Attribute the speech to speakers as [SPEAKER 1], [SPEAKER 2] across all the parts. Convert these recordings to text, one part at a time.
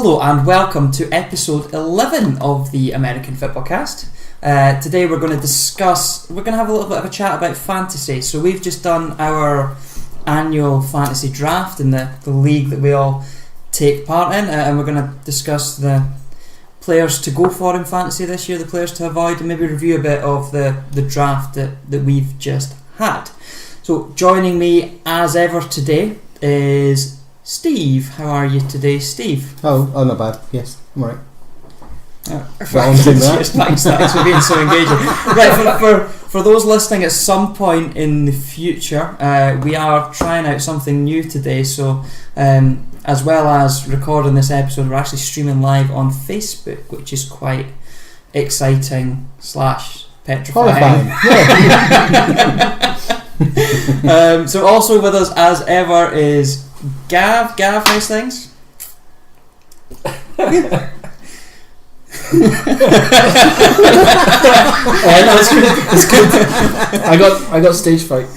[SPEAKER 1] Hello and welcome to episode 11 of the American Fitbaw Cast. Today we're going to have a little bit of a chat about fantasy. So we've just done our annual fantasy draft in the league that we all take part in, and we're going to discuss the players to go for in fantasy this year, the players to avoid, and maybe review a bit of the draft that we've just had. So joining me as ever today is Steve. How are you today, Steve?
[SPEAKER 2] Oh, not bad. Yes, I'm alright.
[SPEAKER 1] Thanks for being so engaging. Right, for those listening at some point in the future, we are trying out something new today. So, as well as recording this episode, we're actually streaming live on Facebook, which is quite exciting / petrifying. So also with us as ever is Gav. Gav, nice things.
[SPEAKER 3] That's good. I got stage fright.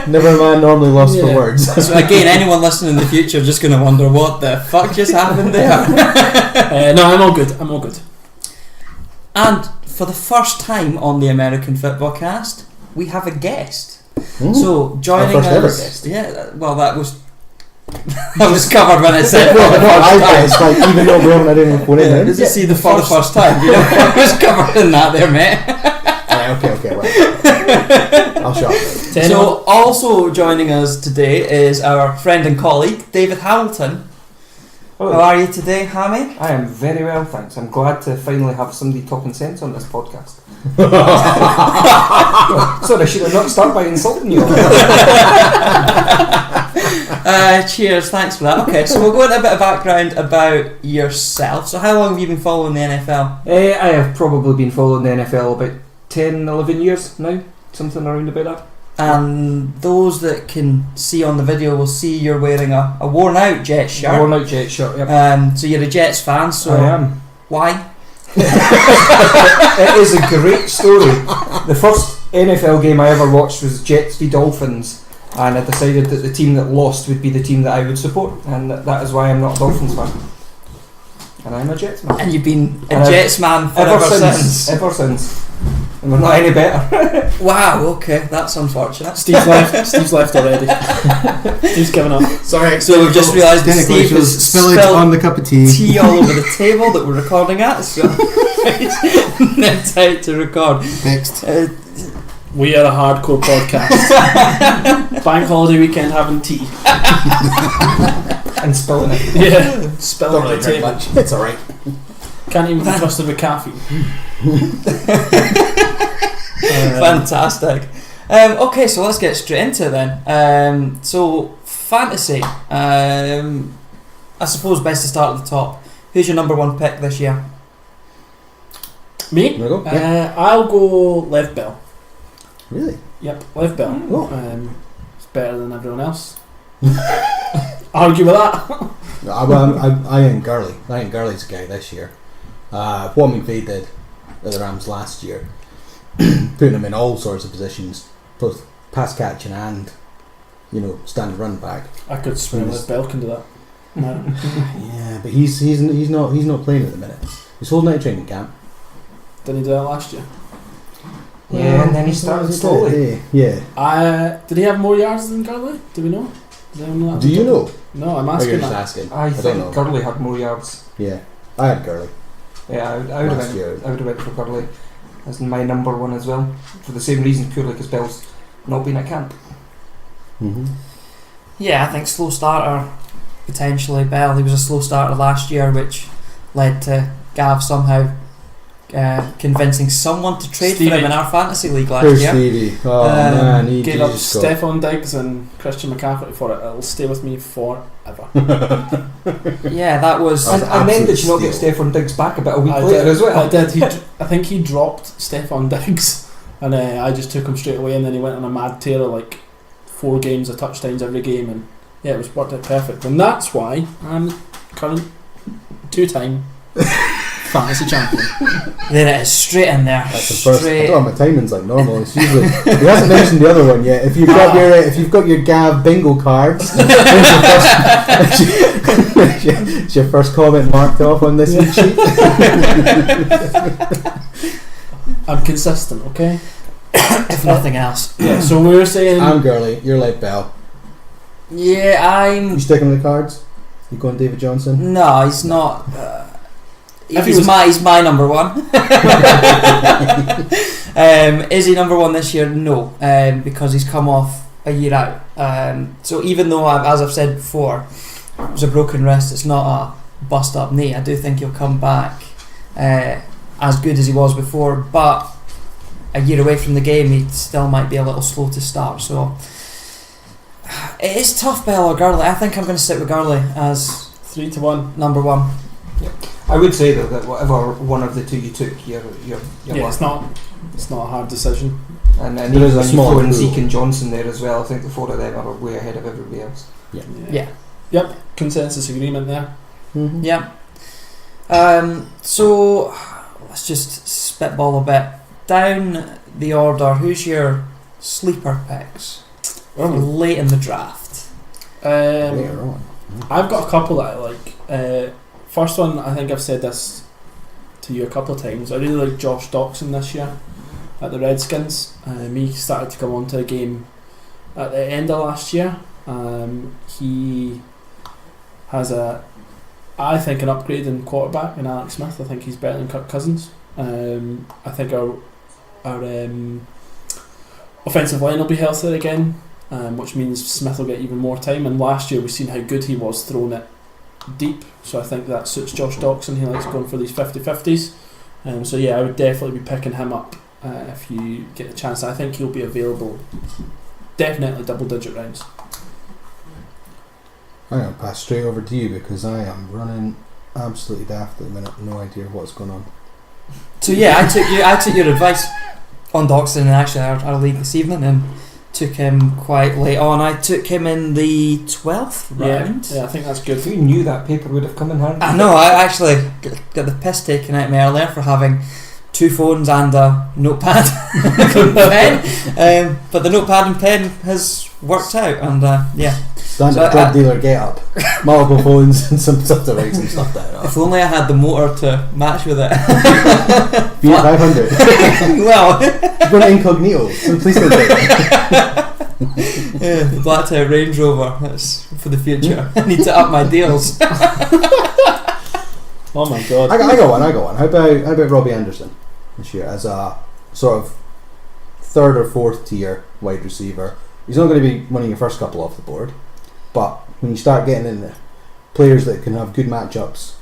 [SPEAKER 2] Never mind, normally lost for words.
[SPEAKER 1] So again, anyone listening in the future just going to wonder what the fuck just happened there.
[SPEAKER 3] No, I'm all good.
[SPEAKER 1] And for the first time on the American Fitbaw Cast, we have a guest. So joining
[SPEAKER 2] our first
[SPEAKER 1] us,
[SPEAKER 2] ever guest.
[SPEAKER 1] Yeah, well that was covered when I said
[SPEAKER 2] even though we haven't had anyone phone in.
[SPEAKER 1] Does it see the for the first time? You know, I was covered in that there, mate.
[SPEAKER 2] Okay, right. I'll shut up.
[SPEAKER 1] So also joining us today is our friend and colleague David Hamilton.
[SPEAKER 4] Hello.
[SPEAKER 1] How are you today, Hammy?
[SPEAKER 4] I am very well, thanks. I'm glad to finally have somebody talking sense on this podcast. Sorry, I should have not started by insulting you.
[SPEAKER 1] Cheers, thanks for that. Okay, so we'll go into a bit of background about yourself. So how long have you been following the NFL?
[SPEAKER 4] I have probably been following the NFL about 10, 11 years now, something around about that.
[SPEAKER 1] And those that can see on the video will see you're wearing a worn out Jets shirt.
[SPEAKER 4] Worn out Jets shirt, yep.
[SPEAKER 1] So you're a Jets fan, so
[SPEAKER 4] I am.
[SPEAKER 1] Why?
[SPEAKER 4] It is a great story. The first NFL game I ever watched was Jets v Dolphins, and I decided that the team that lost would be the team that I would support, and that is why I'm not a Dolphins fan. And I'm a Jets man.
[SPEAKER 1] And you've been a Jets man ever since.
[SPEAKER 4] Ever since. And we're not any better.
[SPEAKER 1] Wow, okay, that's unfortunate.
[SPEAKER 3] Steve's left already. Steve's given up.
[SPEAKER 2] Sorry.
[SPEAKER 1] So we've just realised that Steve has
[SPEAKER 2] spillage on the cup of tea
[SPEAKER 1] all over the table that we're recording at, so it's now time to record.
[SPEAKER 2] Next.
[SPEAKER 3] We are a hardcore podcast. Bank holiday weekend having tea.
[SPEAKER 4] And spilling it.
[SPEAKER 3] Yeah, spilling
[SPEAKER 2] Don't
[SPEAKER 3] on the table.
[SPEAKER 2] much. It's alright.
[SPEAKER 3] Can't even be trusted with caffeine.
[SPEAKER 1] Fantastic. Okay, so let's get straight into it then. So fantasy. I suppose best to start at the top. Who's your number one pick this year?
[SPEAKER 3] Me?
[SPEAKER 2] Go?
[SPEAKER 3] I'll go Lev Bell.
[SPEAKER 2] Really?
[SPEAKER 3] Yep, Lev Bell.
[SPEAKER 2] Oh.
[SPEAKER 3] It's better than everyone else. Argue with that.
[SPEAKER 2] I ain't Gurley. I ain't Gurley's guy this year. What McVay did at the Rams last year, putting him in all sorts of positions, both pass catching and, standing run back.
[SPEAKER 3] I could swear Lev Bell can do that. No.
[SPEAKER 2] Yeah, but he's not playing at the minute. He's holding out of training camp.
[SPEAKER 3] Didn't he do that last year?
[SPEAKER 4] Yeah, and then he started slowly.
[SPEAKER 2] Yeah.
[SPEAKER 3] Did he have more yards than Gurley? Do we know? Does anyone know that?
[SPEAKER 2] Do you know?
[SPEAKER 3] No, I'm
[SPEAKER 2] Or
[SPEAKER 3] asking
[SPEAKER 2] you're
[SPEAKER 3] that.
[SPEAKER 2] just asking.
[SPEAKER 4] I
[SPEAKER 2] don't
[SPEAKER 4] think
[SPEAKER 2] know.
[SPEAKER 4] Gurley had more yards.
[SPEAKER 2] Yeah, I had Gurley.
[SPEAKER 4] Yeah, I would
[SPEAKER 2] Last year.
[SPEAKER 4] have went for Gurley as my number one as well, for the same reason, purely because Bell's not been at camp.
[SPEAKER 2] Mm-hmm.
[SPEAKER 1] Yeah, I think slow starter potentially Bell. He was a slow starter last year, which led to Gav somehow convincing someone to trade
[SPEAKER 3] Stevie.
[SPEAKER 1] for him in our fantasy league last
[SPEAKER 2] Where's
[SPEAKER 1] year.
[SPEAKER 2] Stevie? Oh man, he
[SPEAKER 3] Gave up
[SPEAKER 2] just got...
[SPEAKER 3] Stephon Diggs and Christian McCaffrey for it. It'll stay with me forever.
[SPEAKER 1] Yeah, that was.
[SPEAKER 4] And then did you not get Stephon Diggs back about a week later as well?
[SPEAKER 3] I did. I think he dropped Stephon Diggs, and I just took him straight away. And then he went on a mad tear of like 4 games of touchdowns every game, and yeah, it was worked out perfect. And that's why I'm current 2-time fantasy champion.
[SPEAKER 1] There it is, straight in there.
[SPEAKER 2] That's the first. I
[SPEAKER 1] Straight.
[SPEAKER 2] don't know, my timing's like normal. It's usually. He hasn't mentioned the other one yet. If you've got your Gav bingo cards, it's your first comment marked off on this week's sheet.
[SPEAKER 3] I'm consistent, okay?
[SPEAKER 1] If nothing else.
[SPEAKER 3] Yeah, so we were saying...
[SPEAKER 2] I'm Gurley, you're like Bell.
[SPEAKER 1] Yeah,
[SPEAKER 2] You sticking with the cards? You going David Johnson?
[SPEAKER 1] No, he's not.
[SPEAKER 3] If he
[SPEAKER 1] He's
[SPEAKER 3] was-
[SPEAKER 1] my number one. Is he number one this year? No, because he's come off a year out. So even though, as I've said before, it was a broken wrist, it's not a bust up knee. I do think he'll come back as good as he was before, but a year away from the game, he still might be a little slow to start. So it is tough, Bell or Gurley. I think I'm going to sit with Gurley as
[SPEAKER 3] 3-1.
[SPEAKER 1] number one.
[SPEAKER 4] I would say though that whatever one of the two you took, you're
[SPEAKER 3] Yeah,
[SPEAKER 4] lucky.
[SPEAKER 3] it's not a hard decision.
[SPEAKER 4] And
[SPEAKER 2] There
[SPEAKER 4] even
[SPEAKER 2] is a
[SPEAKER 4] when you
[SPEAKER 2] small
[SPEAKER 4] throw in
[SPEAKER 2] pool.
[SPEAKER 4] Zeke and Johnson there as well, I think the four of them are way ahead of everybody else.
[SPEAKER 1] Yeah.
[SPEAKER 3] Yep, consensus agreement there.
[SPEAKER 2] Mm-hmm.
[SPEAKER 1] Yeah. So let's just spitball a bit. Down the order, who's your sleeper picks late in the draft?
[SPEAKER 2] Later on.
[SPEAKER 3] I've got a couple that I like. First one, I think I've said this to you a couple of times. I really like Josh Doxson this year at the Redskins. He started to come onto a game at the end of last year. He has I think an upgrade in quarterback in Alex Smith. I think he's better than Kirk Cousins. I think our offensive line will be healthier again, which means Smith will get even more time. And last year we've seen how good he was throwing it deep, so I think that suits Josh Doxson. He likes going for these 50-50s. So yeah, I would definitely be picking him up if you get the chance. I think he'll be available definitely double-digit rounds.
[SPEAKER 2] I'm going to pass straight over to you because I am running absolutely daft at the minute. No idea what's going on.
[SPEAKER 1] So yeah, I took your advice on Doxson in actually our league this evening and took him quite late on. I took him in the 12th round.
[SPEAKER 3] Yeah, I think that's good.
[SPEAKER 4] Who knew that paper would have come in handy?
[SPEAKER 1] I know, I actually got the piss taken out of me earlier for having two phones and a notepad and pen. But the notepad and pen has worked out, and yeah.
[SPEAKER 2] Standard
[SPEAKER 1] So
[SPEAKER 2] drug dealer get up. Multiple phones and some stuff to write some stuff down.
[SPEAKER 1] If only I had the motor to match with it.
[SPEAKER 2] Fiat 500.
[SPEAKER 1] Well,
[SPEAKER 2] You're going incognito, so please don't do it.
[SPEAKER 1] yeah, the blacked out Range Rover, that's for the future. I need to up my deals.
[SPEAKER 3] Oh my god.
[SPEAKER 2] I got one. How about Robbie Anderson this year as a sort of third or fourth tier wide receiver? He's not going to be winning your first couple off the board, but when you start getting in players that can have good matchups,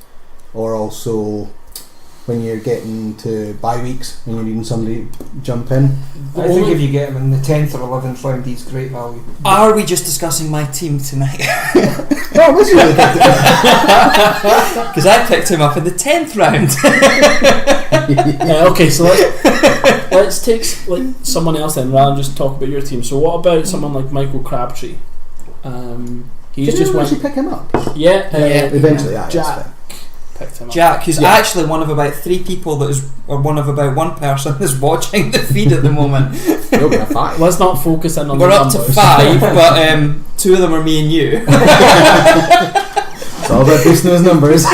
[SPEAKER 2] or also when you're getting to bye weeks when you're needing somebody to jump in.
[SPEAKER 4] I think if you get him in the 10th or 11th round, he's great value.
[SPEAKER 1] Are we just discussing my team tonight?
[SPEAKER 2] No, was really good.
[SPEAKER 1] Because I picked him up in the 10th round.
[SPEAKER 3] Okay, so let's take someone else then, rather than just talk about your team. So what about someone like Michael Crabtree? He's
[SPEAKER 2] Did
[SPEAKER 3] just
[SPEAKER 2] you
[SPEAKER 3] went.
[SPEAKER 2] actually pick him up?
[SPEAKER 3] Yeah,
[SPEAKER 2] Eventually, yeah.
[SPEAKER 3] Jack picked him up.
[SPEAKER 1] Jack, who's
[SPEAKER 3] Yeah.
[SPEAKER 1] actually one of about three people or one of about one person that's watching the feed at the moment.
[SPEAKER 2] You're going to 5.
[SPEAKER 3] Let's not focus in on
[SPEAKER 1] We're
[SPEAKER 3] the
[SPEAKER 1] up to
[SPEAKER 3] numbers.
[SPEAKER 1] 5, but 2 of them are me and you.
[SPEAKER 2] It's all about boosting those numbers.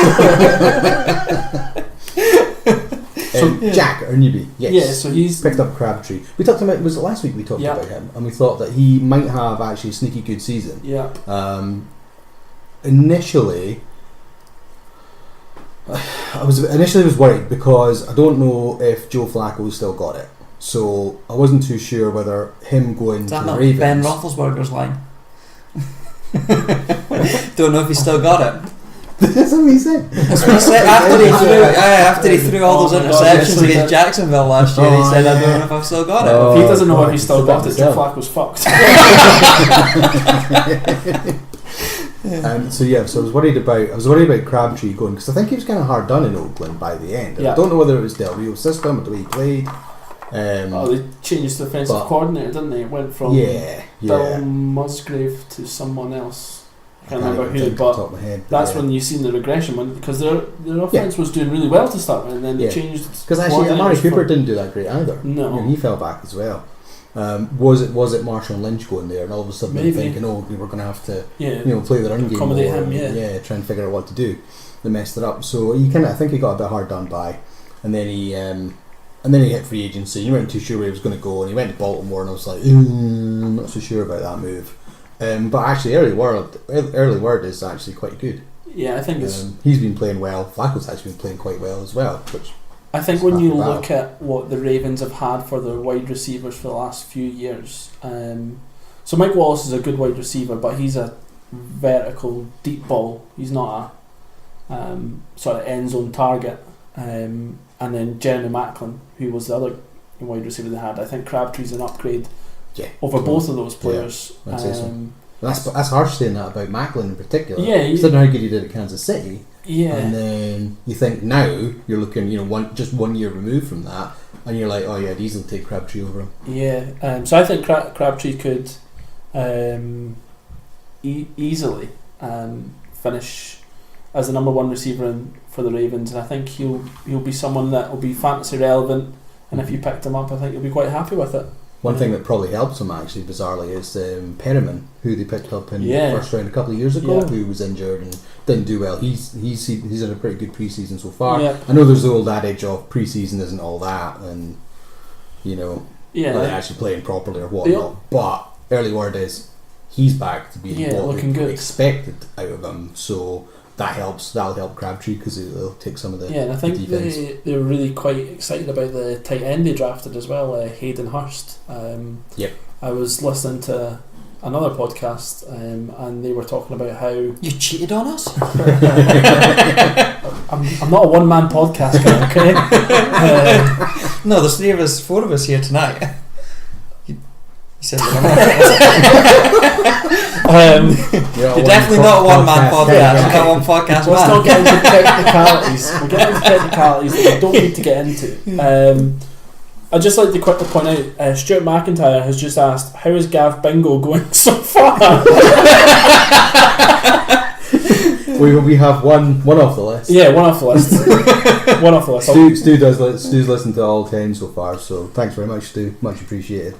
[SPEAKER 2] Jack, our newbie. Yes.
[SPEAKER 3] Yeah, so he's
[SPEAKER 2] Picked up Crabtree. We talked about, was it last week we talked
[SPEAKER 3] Yep.
[SPEAKER 2] about him, and we thought that he might have actually a sneaky good season.
[SPEAKER 3] yeah.
[SPEAKER 2] Initially, I was worried because I don't know if Joe Flacco's still got it, so I wasn't too sure whether him going
[SPEAKER 1] Is
[SPEAKER 2] to
[SPEAKER 1] that
[SPEAKER 2] the
[SPEAKER 1] not
[SPEAKER 2] Ravens.
[SPEAKER 1] Ben Roethlisberger's line? Don't know if he's still got it.
[SPEAKER 2] That's what he said.
[SPEAKER 1] That's what he said after he threw all those
[SPEAKER 3] Oh my God,
[SPEAKER 1] interceptions
[SPEAKER 3] yes,
[SPEAKER 1] against Jacksonville last year. He
[SPEAKER 2] Oh,
[SPEAKER 1] said, "I
[SPEAKER 2] yeah.
[SPEAKER 1] don't know if I've still got it."
[SPEAKER 2] Oh.
[SPEAKER 3] If he doesn't know if he's still
[SPEAKER 2] God,
[SPEAKER 3] got it,
[SPEAKER 2] it's
[SPEAKER 3] Joe
[SPEAKER 2] still.
[SPEAKER 3] Flacco's fucked.
[SPEAKER 2] So I was worried about Crabtree going because I think he was kind of hard done in Oakland by the end.
[SPEAKER 3] Yeah.
[SPEAKER 2] I don't know whether it was Del Rio's system or the way he played.
[SPEAKER 3] They changed the defensive
[SPEAKER 2] But-
[SPEAKER 3] coordinator, didn't they? It went from
[SPEAKER 2] Yeah.
[SPEAKER 3] Bill Musgrave to someone else. I can't remember who,
[SPEAKER 2] off the
[SPEAKER 3] but
[SPEAKER 2] top of my head,
[SPEAKER 3] that's
[SPEAKER 2] yeah.
[SPEAKER 3] when you've seen the regression, because their offense was doing really well to start with, and then they
[SPEAKER 2] Yeah.
[SPEAKER 3] changed.
[SPEAKER 2] Because actually, Amari Cooper didn't do that great either.
[SPEAKER 3] No.
[SPEAKER 2] He fell back as well. Was it Marshall Lynch going there, and all of a sudden
[SPEAKER 3] Maybe.
[SPEAKER 2] thinking, oh, we were going to have to
[SPEAKER 3] Yeah.
[SPEAKER 2] play the run game
[SPEAKER 3] Accommodate
[SPEAKER 2] more,
[SPEAKER 3] him, yeah.
[SPEAKER 2] try and figure out what to do. They messed it up. So I think he got a bit hard done by, and then he hit free agency. You weren't too sure where he was going to go, and he went to Baltimore, and I was like, I'm not so sure about that move. But actually, early word is actually quite good.
[SPEAKER 3] Yeah, I think
[SPEAKER 2] he's been playing well. Flacco's actually been playing quite well as well. Which
[SPEAKER 3] I think when you look at what the Ravens have had for their wide receivers for the last few years, so Mike Wallace is a good wide receiver, but he's a vertical deep ball. He's not a sort of end zone target. And then Jeremy Maclin, who was the other wide receiver they had. I think Crabtree's an upgrade over both of those players.
[SPEAKER 2] Yeah, I'd say so. That's harsh saying that about Maclin in particular.
[SPEAKER 3] Yeah,
[SPEAKER 2] considering how good he did at Kansas City.
[SPEAKER 3] Yeah,
[SPEAKER 2] and then you think now you're looking, just 1 year removed from that, and you're like, oh yeah, I'd easily take Crabtree over him.
[SPEAKER 3] Yeah, so I think Crabtree could easily finish as the number one receiver for the Ravens, and I think he'll be someone that will be fantasy relevant. And if you picked him up, I think you'll be quite happy with it.
[SPEAKER 2] One thing that probably helps him, actually, bizarrely, is Perriman, who they picked up in the first round a couple of years ago, who was injured and didn't do well. He's had a pretty good preseason so far.
[SPEAKER 3] Yeah.
[SPEAKER 2] I know there's the old adage of preseason isn't all that, and like actually playing properly or whatnot. But early word is he's back to being what we expected out of him. So that helps. That'll help Crabtree because it'll take some of the
[SPEAKER 3] and I think
[SPEAKER 2] defense.
[SPEAKER 3] they're really quite excited about the tight end they drafted as well, Hayden Hurst. I was listening to another podcast and they were talking about how
[SPEAKER 1] you cheated on us.
[SPEAKER 3] I'm not a one man podcast guy, okay?
[SPEAKER 1] No, there's four of us here tonight. You said you're definitely not a one-man podcast. You've got one podcast.
[SPEAKER 3] Let's not get into technicalities. We'll get into technicalities that we don't need to get into. I'd just like to quickly point out, Stuart McIntyre has just asked, how is Gav Bingo going so far?
[SPEAKER 2] We have one off the list.
[SPEAKER 3] Yeah, one off the list. One off the list.
[SPEAKER 2] Stu's listened to all 10 so far, so thanks very much, Stu. Much appreciated.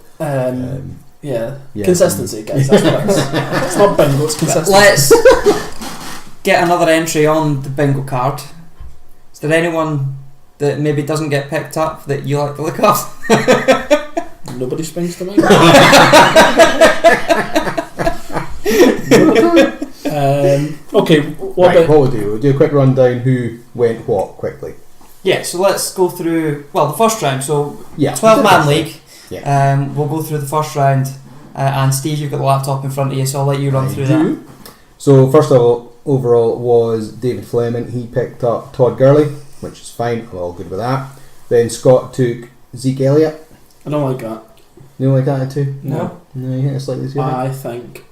[SPEAKER 3] Yeah, consistency, guys. That's what it is. It's not bingo, it's consistency.
[SPEAKER 1] Let's get another entry on the bingo card. Is there anyone that maybe doesn't get picked up that you like to look up?
[SPEAKER 3] Nobody springs to mind. Okay, what
[SPEAKER 2] we'll do? We'll do a quick rundown who went what quickly.
[SPEAKER 1] Yeah, so let's go through the first round. So
[SPEAKER 2] 12-man
[SPEAKER 1] league. Yeah. We'll go through the first round, and Steve, you've got the laptop in front of you, so I'll let you run through that.
[SPEAKER 2] So first of all, overall was David Fleming. He picked up Todd Gurley, which is fine. I'm all good with that. Then Scott took Zeke Elliott.
[SPEAKER 3] I don't like that.
[SPEAKER 2] You don't like that too?
[SPEAKER 3] No.
[SPEAKER 2] No, you think it's slightly too high?
[SPEAKER 3] I think.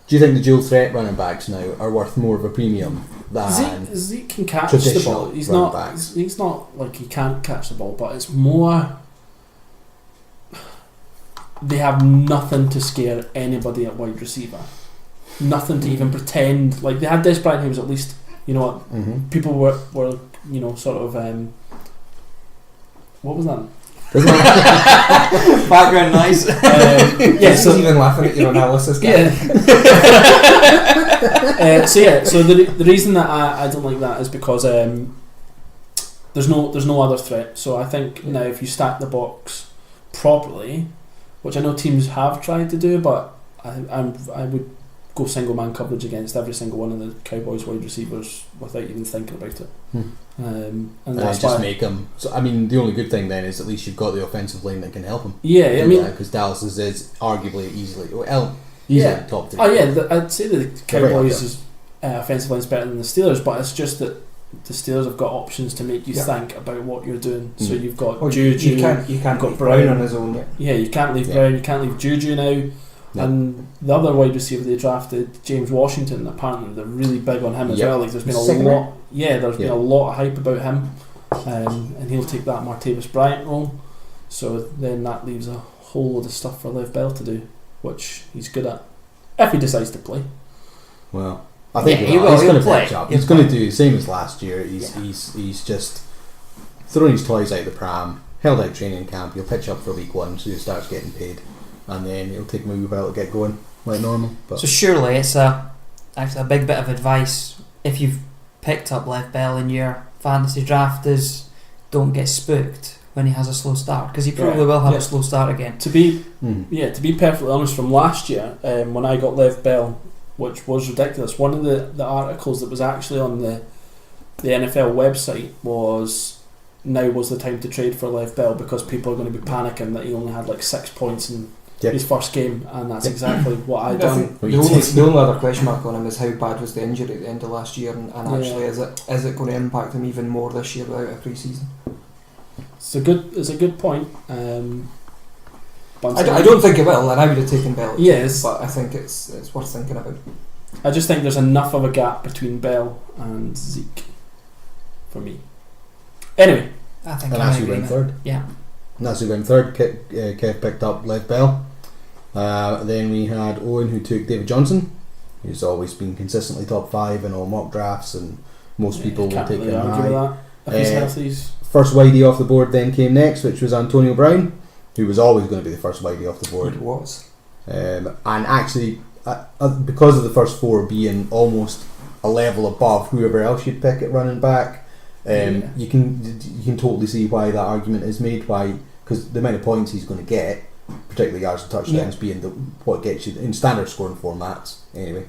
[SPEAKER 2] Do you think the dual threat running backs now are worth more of a premium than
[SPEAKER 3] Zeke can catch the ball? He's not like he can't catch the ball, but it's more. They have nothing to scare anybody at wide receiver. Nothing to even pretend. Like they had Des Bryant, who was at least, people were sort of what was that?
[SPEAKER 1] Background noise.
[SPEAKER 4] So even laughing at your analysis.
[SPEAKER 3] Guy. So the reason that I don't like that is because there's no other threat. So I think now if you stack the box properly, which I know teams have tried to do, but I would go single man coverage against every single one of the Cowboys wide receivers without even thinking about it. And that's
[SPEAKER 2] just make them. So I mean, the only good thing then is at least you've got the offensive line that can help them.
[SPEAKER 3] Yeah, I mean,
[SPEAKER 2] because Dallas is arguably easily top 3.
[SPEAKER 3] Oh yeah, I'd say the Cowboys' offensive line is better than the Steelers, but it's just that the Steelers have got options to make you think about what you're doing. So you've got Juju.
[SPEAKER 4] You can't got Brown on his own yet.
[SPEAKER 3] Yeah, you can't leave Brown. You can't leave Juju now. No. And the other wide receiver they drafted, James Washington, apparently they're really big on him as well. Like there's been a lot. Yeah, there's been a lot of hype about him, and he'll take that Martavis Bryant role. So then that leaves a whole load of stuff for Lev Bell to do, which he's good at if he decides to play.
[SPEAKER 2] Well, I think
[SPEAKER 1] Yeah,
[SPEAKER 2] he's
[SPEAKER 1] he'll
[SPEAKER 2] going to
[SPEAKER 1] play.
[SPEAKER 2] pitch up.
[SPEAKER 1] He'll
[SPEAKER 2] He's going to
[SPEAKER 1] play.
[SPEAKER 2] do the same as last year. He's just thrown his toys out the pram, held out training camp. He'll pitch up for week 1, so he starts getting paid, and then it'll take him a wee while to get going like normal. But
[SPEAKER 1] So surely it's actually a big bit of advice if you've picked up Lev Bell in your fantasy draft is don't get spooked when he has a slow start, because he probably will have a slow start again.
[SPEAKER 3] To be perfectly honest, from last year, when I got Lev Bell, which was ridiculous, one of the articles that was actually on the NFL website was, now was the time to trade for Lev Bell because people are going to be panicking that he only had like 6 points in his first game, and that's exactly what I done.
[SPEAKER 4] The only other question mark on him is how bad was the injury at the end of last year, and actually is it going to impact him even more this year without a pre-season?
[SPEAKER 3] It's a good point. But
[SPEAKER 4] I don't think it will, and I would have taken Bell.
[SPEAKER 3] Yes,
[SPEAKER 4] but I think it's worth thinking about.
[SPEAKER 3] I just think there's enough of a gap between Bell and Zeke for me. Anyway,
[SPEAKER 1] I think
[SPEAKER 2] and
[SPEAKER 1] I'm
[SPEAKER 2] that's
[SPEAKER 1] in
[SPEAKER 2] who went
[SPEAKER 1] agreement.
[SPEAKER 2] third.
[SPEAKER 1] Yeah.
[SPEAKER 2] And that's who went third. Kev picked up Lev Bell. Then we had Owen, who took David Johnson, who's always been consistently top 5 in all mock drafts, and most people will take him high.
[SPEAKER 3] That. If he's healthy,
[SPEAKER 2] First widey off the board then came next, which was Antonio Brown, who was always going to be the first widey off the board.
[SPEAKER 4] It was.
[SPEAKER 2] And actually, because of the first 4 being almost a level above whoever else you'd pick at running back, you can totally see why that argument is made. Why? Because the amount of points he's going to get, particularly yards and touchdowns, being what gets you in standard scoring formats. Anyway,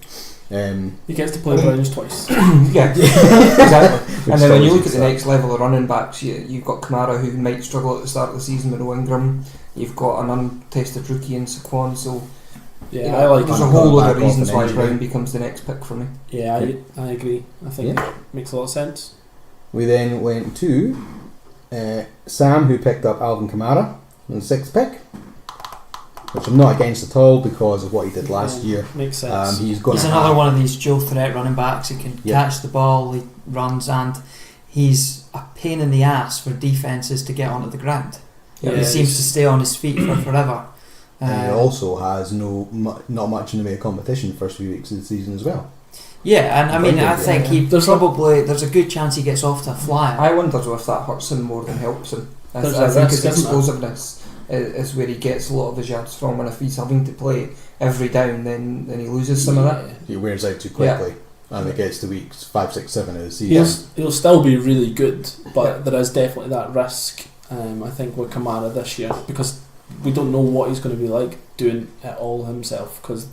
[SPEAKER 3] he gets to play Browns twice.
[SPEAKER 4] Yeah, exactly. And then when you look at the
[SPEAKER 2] that.
[SPEAKER 4] next level of running backs, you've got Kamara, who might struggle at the start of the season with no Ingram. You've got an untested rookie in Saquon, so
[SPEAKER 3] I like.
[SPEAKER 4] There's a
[SPEAKER 2] him.
[SPEAKER 4] whole lot
[SPEAKER 2] Back
[SPEAKER 4] of
[SPEAKER 2] off
[SPEAKER 4] reasons
[SPEAKER 2] an
[SPEAKER 4] why
[SPEAKER 2] injury.
[SPEAKER 4] Brown becomes the next pick for me.
[SPEAKER 3] Yeah, I agree. I think it makes a lot of sense.
[SPEAKER 2] We then went to Sam, who picked up Alvin Kamara in the 6th pick, which I'm not against at all because of what he did last year.
[SPEAKER 3] Makes sense.
[SPEAKER 2] He's going
[SPEAKER 1] He's
[SPEAKER 2] to
[SPEAKER 1] another one of these dual threat running backs. He can catch the ball, he runs, and he's a pain in the ass for defences to get onto the ground. He seems to stay on his feet for forever.
[SPEAKER 2] And he also has not much in the way of competition the first few weeks of the season as well.
[SPEAKER 1] Yeah, and I mean, I think there's a good chance he gets off to a flyer.
[SPEAKER 4] I wonder though if that hurts him more than helps him. I
[SPEAKER 3] There's
[SPEAKER 4] think
[SPEAKER 3] a risk,
[SPEAKER 4] his
[SPEAKER 3] isn't there?
[SPEAKER 4] explosiveness is where he gets a lot of his yards from, and if he's having to play every down, then he loses some of that.
[SPEAKER 2] He wears out too quickly, and it gets to weeks 5, 6, 7 of the season.
[SPEAKER 3] He'll still be really good, but there is definitely that risk. I think with Kamara this year, because we don't know what he's going to be like doing it all himself, because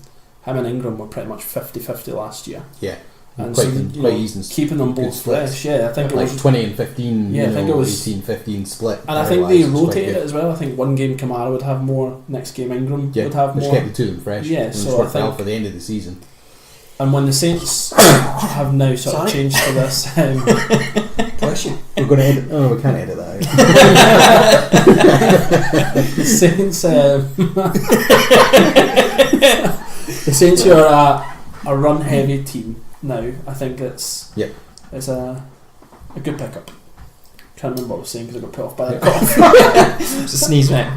[SPEAKER 3] him and Ingram were pretty much 50-50 last year.
[SPEAKER 2] Yeah,
[SPEAKER 3] and
[SPEAKER 2] quite,
[SPEAKER 3] so
[SPEAKER 2] quite easy.
[SPEAKER 3] keeping them
[SPEAKER 2] good
[SPEAKER 3] both
[SPEAKER 2] splits.
[SPEAKER 3] fresh. Yeah, I think
[SPEAKER 2] Like
[SPEAKER 3] it was
[SPEAKER 2] 20 and 15.
[SPEAKER 3] Yeah, I think it was
[SPEAKER 2] 18-15 split.
[SPEAKER 3] and I think they rotated it as well. I think one game Kamara would have more, next game Ingram would have
[SPEAKER 2] which
[SPEAKER 3] more.
[SPEAKER 2] kept the two of them fresh.
[SPEAKER 3] Yeah,
[SPEAKER 2] and
[SPEAKER 3] so
[SPEAKER 2] it's
[SPEAKER 3] I
[SPEAKER 2] worked well
[SPEAKER 3] think-
[SPEAKER 2] for the end of the season.
[SPEAKER 3] And when the Saints have now sort of changed to this,
[SPEAKER 4] Bless you.
[SPEAKER 2] We're going to edit. Oh, no, we can't edit that out.
[SPEAKER 3] the Saints, the Saints are a run heavy team now. I think it's a good pickup. Can't remember what I was saying because I got put off by that cough.
[SPEAKER 1] It's a sneeze, mate.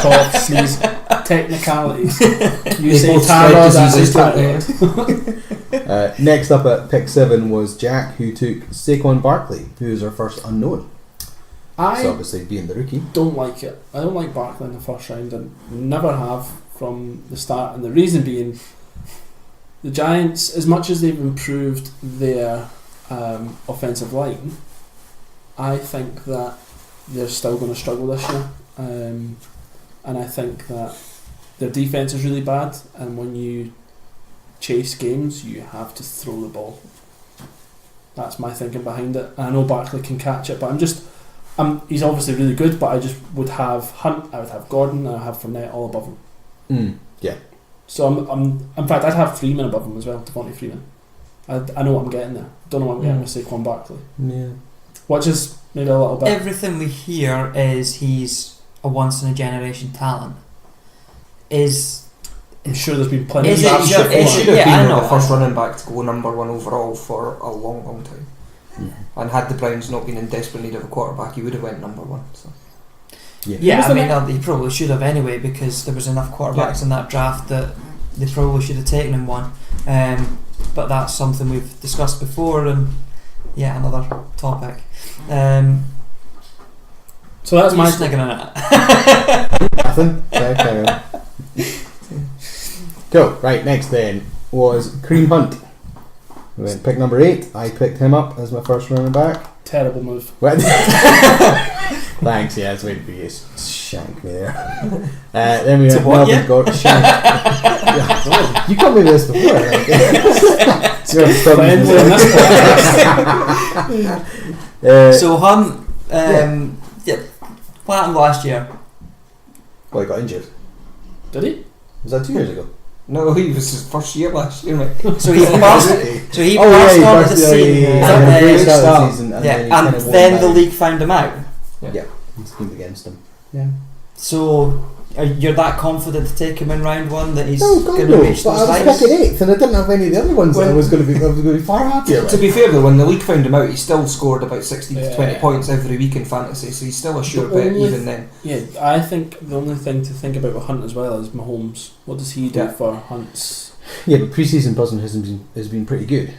[SPEAKER 3] Cough, sneeze, technicalities. You
[SPEAKER 4] They
[SPEAKER 3] say
[SPEAKER 4] both
[SPEAKER 3] Tara,
[SPEAKER 4] spread
[SPEAKER 3] that is
[SPEAKER 4] diseases, don't
[SPEAKER 3] Tara.
[SPEAKER 2] Next up at pick 7 was Jack, who took Saquon Barkley, who is our first unknown. So
[SPEAKER 3] I
[SPEAKER 2] obviously being the rookie.
[SPEAKER 3] don't like it. I don't like Barkley in the first round, and never have from the start. And the reason being, the Giants, as much as they've improved their offensive line, I think that they're still going to struggle this year. And I think that their defense is really bad. And when you chase games, you have to throw the ball. That's my thinking behind it. And I know Barkley can catch it, but he's obviously really good, but I just would have Hunt, I would have Gordon, and I would have Fournette all above him.
[SPEAKER 2] Yeah.
[SPEAKER 3] So in fact, I'd have Freeman above him as well, Devontae Freeman. I know what I'm getting there. Don't know what I'm getting with Saquon Barkley.
[SPEAKER 2] Yeah.
[SPEAKER 3] Which is maybe a little bit.
[SPEAKER 1] Everything we hear is he's a once in a generation talent.
[SPEAKER 3] I'm sure there's been plenty
[SPEAKER 1] Is
[SPEAKER 3] of
[SPEAKER 1] it-
[SPEAKER 3] drafts
[SPEAKER 1] should-
[SPEAKER 3] before.
[SPEAKER 1] it
[SPEAKER 4] He
[SPEAKER 1] should-
[SPEAKER 4] should have
[SPEAKER 1] yeah, I
[SPEAKER 4] been
[SPEAKER 1] know.
[SPEAKER 4] the first running back to go number 1 overall for a long, long time. And had the Browns not been in desperate need of a quarterback, he would have went number 1. So.
[SPEAKER 1] Yeah,
[SPEAKER 3] was
[SPEAKER 1] I
[SPEAKER 3] the
[SPEAKER 1] mean, he probably should have anyway, because there was enough quarterbacks in that draft that they probably should have taken him one. But that's something we've discussed before, and another topic.
[SPEAKER 3] So that's my
[SPEAKER 1] sniggering at it.
[SPEAKER 2] Nothing. Carry on. Cool. Right, next then was Kareem Hunt. We went pick number 8. I picked him up as my first running back.
[SPEAKER 3] terrible move.
[SPEAKER 2] Thanks, yeah, I was waiting for you to shank me there. Then we
[SPEAKER 1] To
[SPEAKER 2] have
[SPEAKER 1] what,
[SPEAKER 2] Melvin
[SPEAKER 1] yeah?
[SPEAKER 2] Gordon. Shank. Yeah, you told me this before. Like. You're
[SPEAKER 3] Friendly in this
[SPEAKER 2] podcast.
[SPEAKER 1] So Hunt, what happened last year?
[SPEAKER 2] Well, he got injured.
[SPEAKER 3] Did he?
[SPEAKER 2] Was that 2 years ago?
[SPEAKER 4] No, he was his first year last year, mate.
[SPEAKER 1] So he passed. So he
[SPEAKER 2] Oh, yeah,
[SPEAKER 1] passed
[SPEAKER 2] he
[SPEAKER 1] on
[SPEAKER 2] passed
[SPEAKER 1] the
[SPEAKER 2] the
[SPEAKER 1] scene,
[SPEAKER 2] yeah,
[SPEAKER 1] and
[SPEAKER 2] yeah,
[SPEAKER 1] then,
[SPEAKER 2] great start of the
[SPEAKER 4] start.
[SPEAKER 2] season, and
[SPEAKER 1] yeah,
[SPEAKER 2] then, he
[SPEAKER 1] and
[SPEAKER 2] kind of won
[SPEAKER 1] then
[SPEAKER 2] by-
[SPEAKER 1] the league found him out.
[SPEAKER 2] Yeah, he schemed against him.
[SPEAKER 1] So you're that confident to take him in round one that he's
[SPEAKER 2] No, God
[SPEAKER 1] going
[SPEAKER 2] no.
[SPEAKER 1] to reach
[SPEAKER 2] But
[SPEAKER 1] those
[SPEAKER 2] I was
[SPEAKER 1] heights?
[SPEAKER 2] picking 8th, and I didn't have any of the other ones that I
[SPEAKER 4] Well-
[SPEAKER 2] was going to be far happier
[SPEAKER 4] To
[SPEAKER 2] with.
[SPEAKER 4] be fair though, when the league found him out, he still scored about 60 to 20
[SPEAKER 3] Yeah.
[SPEAKER 4] points every week in fantasy, so he's still a sure
[SPEAKER 3] The
[SPEAKER 4] bet
[SPEAKER 3] only
[SPEAKER 4] even then.
[SPEAKER 3] Yeah, I think the only thing to think about with Hunt as well is Mahomes. What does he do
[SPEAKER 4] Yeah.
[SPEAKER 3] for Hunt's
[SPEAKER 2] Yeah, but pre-season buzzing has been pretty good.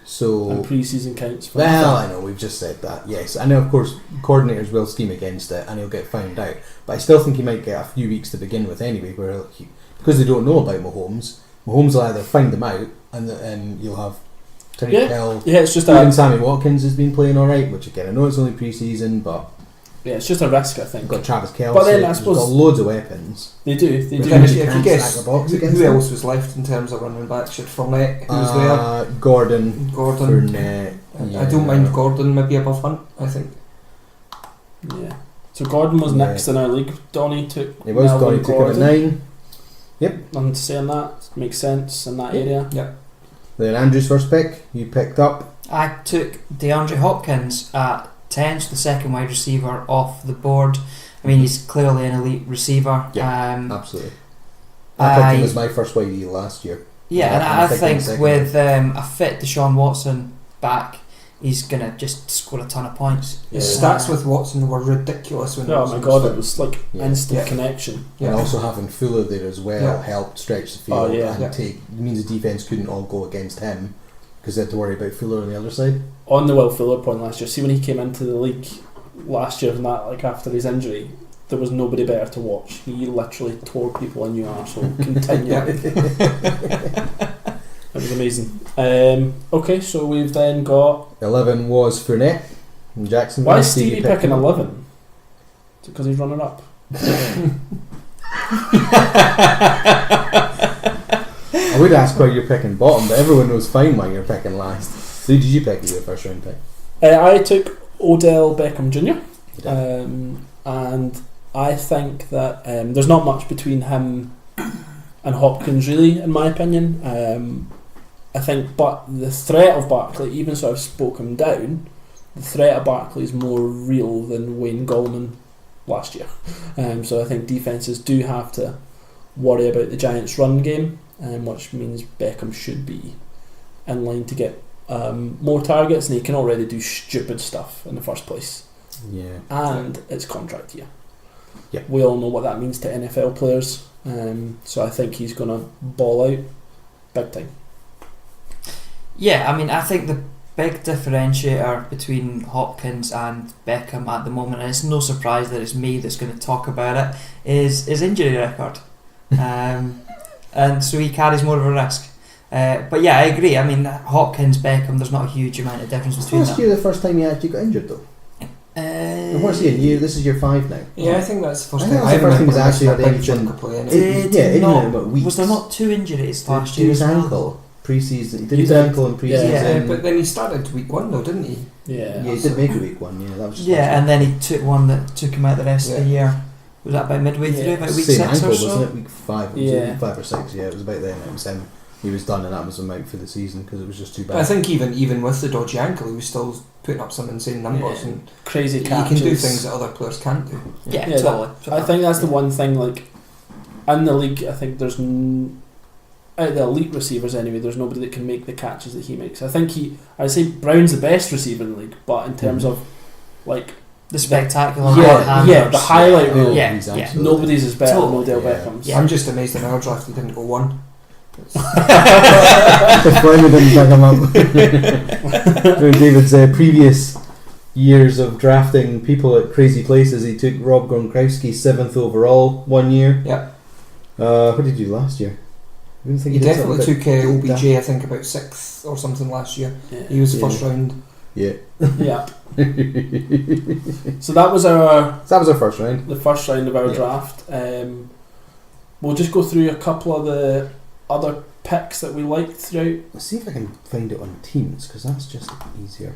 [SPEAKER 2] So
[SPEAKER 3] and pre-season counts for
[SPEAKER 2] well,
[SPEAKER 3] nothing?
[SPEAKER 2] I know we've just said that. Yes, I know. Of course, coordinators will scheme against it, and he'll get found out. But I still think he might get a few weeks to begin with anyway, where because they don't know about Mahomes will either find them out, and you'll have Tyreek
[SPEAKER 3] Yeah.
[SPEAKER 2] Hill.
[SPEAKER 3] Yeah, it's just
[SPEAKER 2] Even
[SPEAKER 3] a
[SPEAKER 2] Sammy Watkins has been playing all right, which again I know it's only pre-season, but
[SPEAKER 3] it's just a risk, I
[SPEAKER 2] you've
[SPEAKER 3] think.
[SPEAKER 2] got Travis Kelce.
[SPEAKER 3] But then I
[SPEAKER 2] who's
[SPEAKER 3] suppose-
[SPEAKER 2] got loads of weapons.
[SPEAKER 3] They do.
[SPEAKER 2] But
[SPEAKER 3] do.
[SPEAKER 2] then
[SPEAKER 4] If
[SPEAKER 2] you
[SPEAKER 4] you
[SPEAKER 2] can't
[SPEAKER 4] guess
[SPEAKER 2] stack the box against
[SPEAKER 4] who
[SPEAKER 2] them.
[SPEAKER 4] else was left in terms of running backs? You had Fournette, who was there.
[SPEAKER 2] Gordon,
[SPEAKER 4] Gordon.
[SPEAKER 2] Fournette.
[SPEAKER 4] I don't mind Gordon maybe above Hunt, I think.
[SPEAKER 3] Yeah. So Gordon was
[SPEAKER 2] Yeah.
[SPEAKER 3] next in our league. Donny took
[SPEAKER 2] It was
[SPEAKER 3] Melvin
[SPEAKER 2] Donny took him at
[SPEAKER 3] Gordon.
[SPEAKER 2] 9.
[SPEAKER 3] Nothing to say on that. Makes sense in that area.
[SPEAKER 2] Then Andrew's first pick, you picked up.
[SPEAKER 1] I took DeAndre Hopkins at 10, so the second wide receiver off the board. I mean, he's clearly an elite receiver.
[SPEAKER 2] Absolutely. I picked him
[SPEAKER 1] I-
[SPEAKER 2] as my first wide last year.
[SPEAKER 1] Yeah, and
[SPEAKER 2] Yeah,
[SPEAKER 1] I
[SPEAKER 2] I think
[SPEAKER 1] think
[SPEAKER 2] second.
[SPEAKER 1] with a fit Deshaun Watson back, he's going to just score a ton of points.
[SPEAKER 4] His
[SPEAKER 1] Yeah.
[SPEAKER 4] stats with Watson were ridiculous when
[SPEAKER 3] Oh
[SPEAKER 4] Watson
[SPEAKER 3] my god,
[SPEAKER 4] was
[SPEAKER 3] it was like
[SPEAKER 2] Yeah.
[SPEAKER 3] instant
[SPEAKER 4] Yeah.
[SPEAKER 3] connection.
[SPEAKER 2] And also having Fuller there as well
[SPEAKER 4] Yeah.
[SPEAKER 2] helped stretch the
[SPEAKER 3] Oh,
[SPEAKER 2] field
[SPEAKER 3] yeah.
[SPEAKER 2] and it means the defence couldn't all go against him because they had to worry about Fuller on the other side.
[SPEAKER 3] On the Will Fuller point last year, see when he came into the league last year and that, like after his injury, there was nobody better to watch. He literally tore people a new arsehole. Continue. It was amazing. Okay, so we've then got
[SPEAKER 2] 11 was Fournette from Jacksonville.
[SPEAKER 3] why is Stevie
[SPEAKER 2] picked
[SPEAKER 3] picking
[SPEAKER 2] him.
[SPEAKER 3] 11? Is it because he's running up?
[SPEAKER 2] I would ask why you're picking bottom, but everyone knows fine why you're picking last. So who did you pick as your first round pick?
[SPEAKER 3] I took Odell Beckham Jr.
[SPEAKER 2] You did.
[SPEAKER 3] And I think that there's not much between him and Hopkins really, in my opinion. I think, but the threat of Barkley, even so I've spoke him down, the threat of Barkley is more real than Wayne Gallman last year. So I think defences do have to worry about the Giants' run game, which means Beckham should be in line to get more targets, and he can already do stupid stuff in the first place.
[SPEAKER 2] Yeah.
[SPEAKER 3] And it's contract year.
[SPEAKER 2] Yeah.
[SPEAKER 3] We all know what that means to NFL players. So I think he's going to ball out big time.
[SPEAKER 1] Yeah, I mean, I think the big differentiator between Hopkins and Beckham at the moment, and it's no surprise that it's me that's going to talk about it, is his injury record. And so he carries more of a risk. But yeah, I agree. I mean, Hopkins, Beckham, there's not a huge amount of difference between
[SPEAKER 2] Last
[SPEAKER 1] them.
[SPEAKER 2] year, the first time you actually got injured though. And what's it? This is year 5 now.
[SPEAKER 4] Yeah, I think that's the first
[SPEAKER 2] I
[SPEAKER 4] time
[SPEAKER 2] think that's the first time he's
[SPEAKER 4] remember
[SPEAKER 2] actually had
[SPEAKER 4] missing a big
[SPEAKER 2] anything-
[SPEAKER 4] chunk of play anyway.
[SPEAKER 1] Did
[SPEAKER 2] Yeah, in
[SPEAKER 1] not-
[SPEAKER 2] about weeks.
[SPEAKER 1] Was there not 2 injuries last
[SPEAKER 2] Did
[SPEAKER 1] year
[SPEAKER 2] his
[SPEAKER 1] as well?
[SPEAKER 2] ankle pre-season. He did
[SPEAKER 3] He
[SPEAKER 2] his
[SPEAKER 3] did.
[SPEAKER 2] ankle in pre-season.
[SPEAKER 3] Yeah.
[SPEAKER 4] But then he started week 1 though, didn't he?
[SPEAKER 3] Yeah.
[SPEAKER 2] Yeah, he did make a week 1. Yeah, that was just
[SPEAKER 1] Yeah, and then he took one that took him out the rest of the
[SPEAKER 4] Yeah.
[SPEAKER 1] year. Was that about midway
[SPEAKER 3] Yeah.
[SPEAKER 1] through, about week
[SPEAKER 2] same
[SPEAKER 1] 6
[SPEAKER 2] ankle,
[SPEAKER 1] or so?
[SPEAKER 2] wasn't it? Week 5. It was
[SPEAKER 3] Yeah.
[SPEAKER 2] week 5 or 6. Yeah, it was about then. It was him. He was done, and that was him out for the season because it was just too bad.
[SPEAKER 4] But I think even with the dodgy ankle, he was still putting up some insane numbers,
[SPEAKER 3] Yeah.
[SPEAKER 4] and
[SPEAKER 3] Crazy
[SPEAKER 4] he
[SPEAKER 3] catches.
[SPEAKER 4] can do things that other players can't do.
[SPEAKER 1] Yeah,
[SPEAKER 3] Yeah,
[SPEAKER 1] totally.
[SPEAKER 3] I think that's the one thing, like, in the league, I think there's out of the elite receivers anyway, there's nobody that can make the catches that he makes. I think I'd say Brown's the best receiver in the league, but in terms of, like,
[SPEAKER 1] the spectacular
[SPEAKER 3] Yeah,
[SPEAKER 1] one-handers.
[SPEAKER 3] yeah, the highlight reel.
[SPEAKER 1] Yeah,
[SPEAKER 2] he's
[SPEAKER 1] yeah.
[SPEAKER 2] absolutely-
[SPEAKER 3] nobody's as better
[SPEAKER 1] Totally.
[SPEAKER 3] than Odell
[SPEAKER 2] Yeah.
[SPEAKER 3] Beckham's.
[SPEAKER 1] Yeah.
[SPEAKER 4] I'm just amazed in our draft he didn't go 1.
[SPEAKER 2] If Blimey didn't pick him up. During David's previous years of drafting people at crazy places, he took Rob Gronkowski 7th overall one year.
[SPEAKER 4] Yeah.
[SPEAKER 2] What did he do last year? I didn't think
[SPEAKER 4] He
[SPEAKER 2] did
[SPEAKER 4] definitely
[SPEAKER 2] something
[SPEAKER 4] took OBJ, I think, about 6th or something last year.
[SPEAKER 3] Yeah.
[SPEAKER 4] He was the
[SPEAKER 2] Yeah.
[SPEAKER 4] first round.
[SPEAKER 2] Yeah.
[SPEAKER 3] Yeah. So that was our
[SPEAKER 2] So that was our first round.
[SPEAKER 3] the first round of our
[SPEAKER 2] Yeah.
[SPEAKER 3] draft. We'll just go through a couple of the other picks that we liked throughout.
[SPEAKER 2] Let's see if I can find it on Teams, because that's just easier.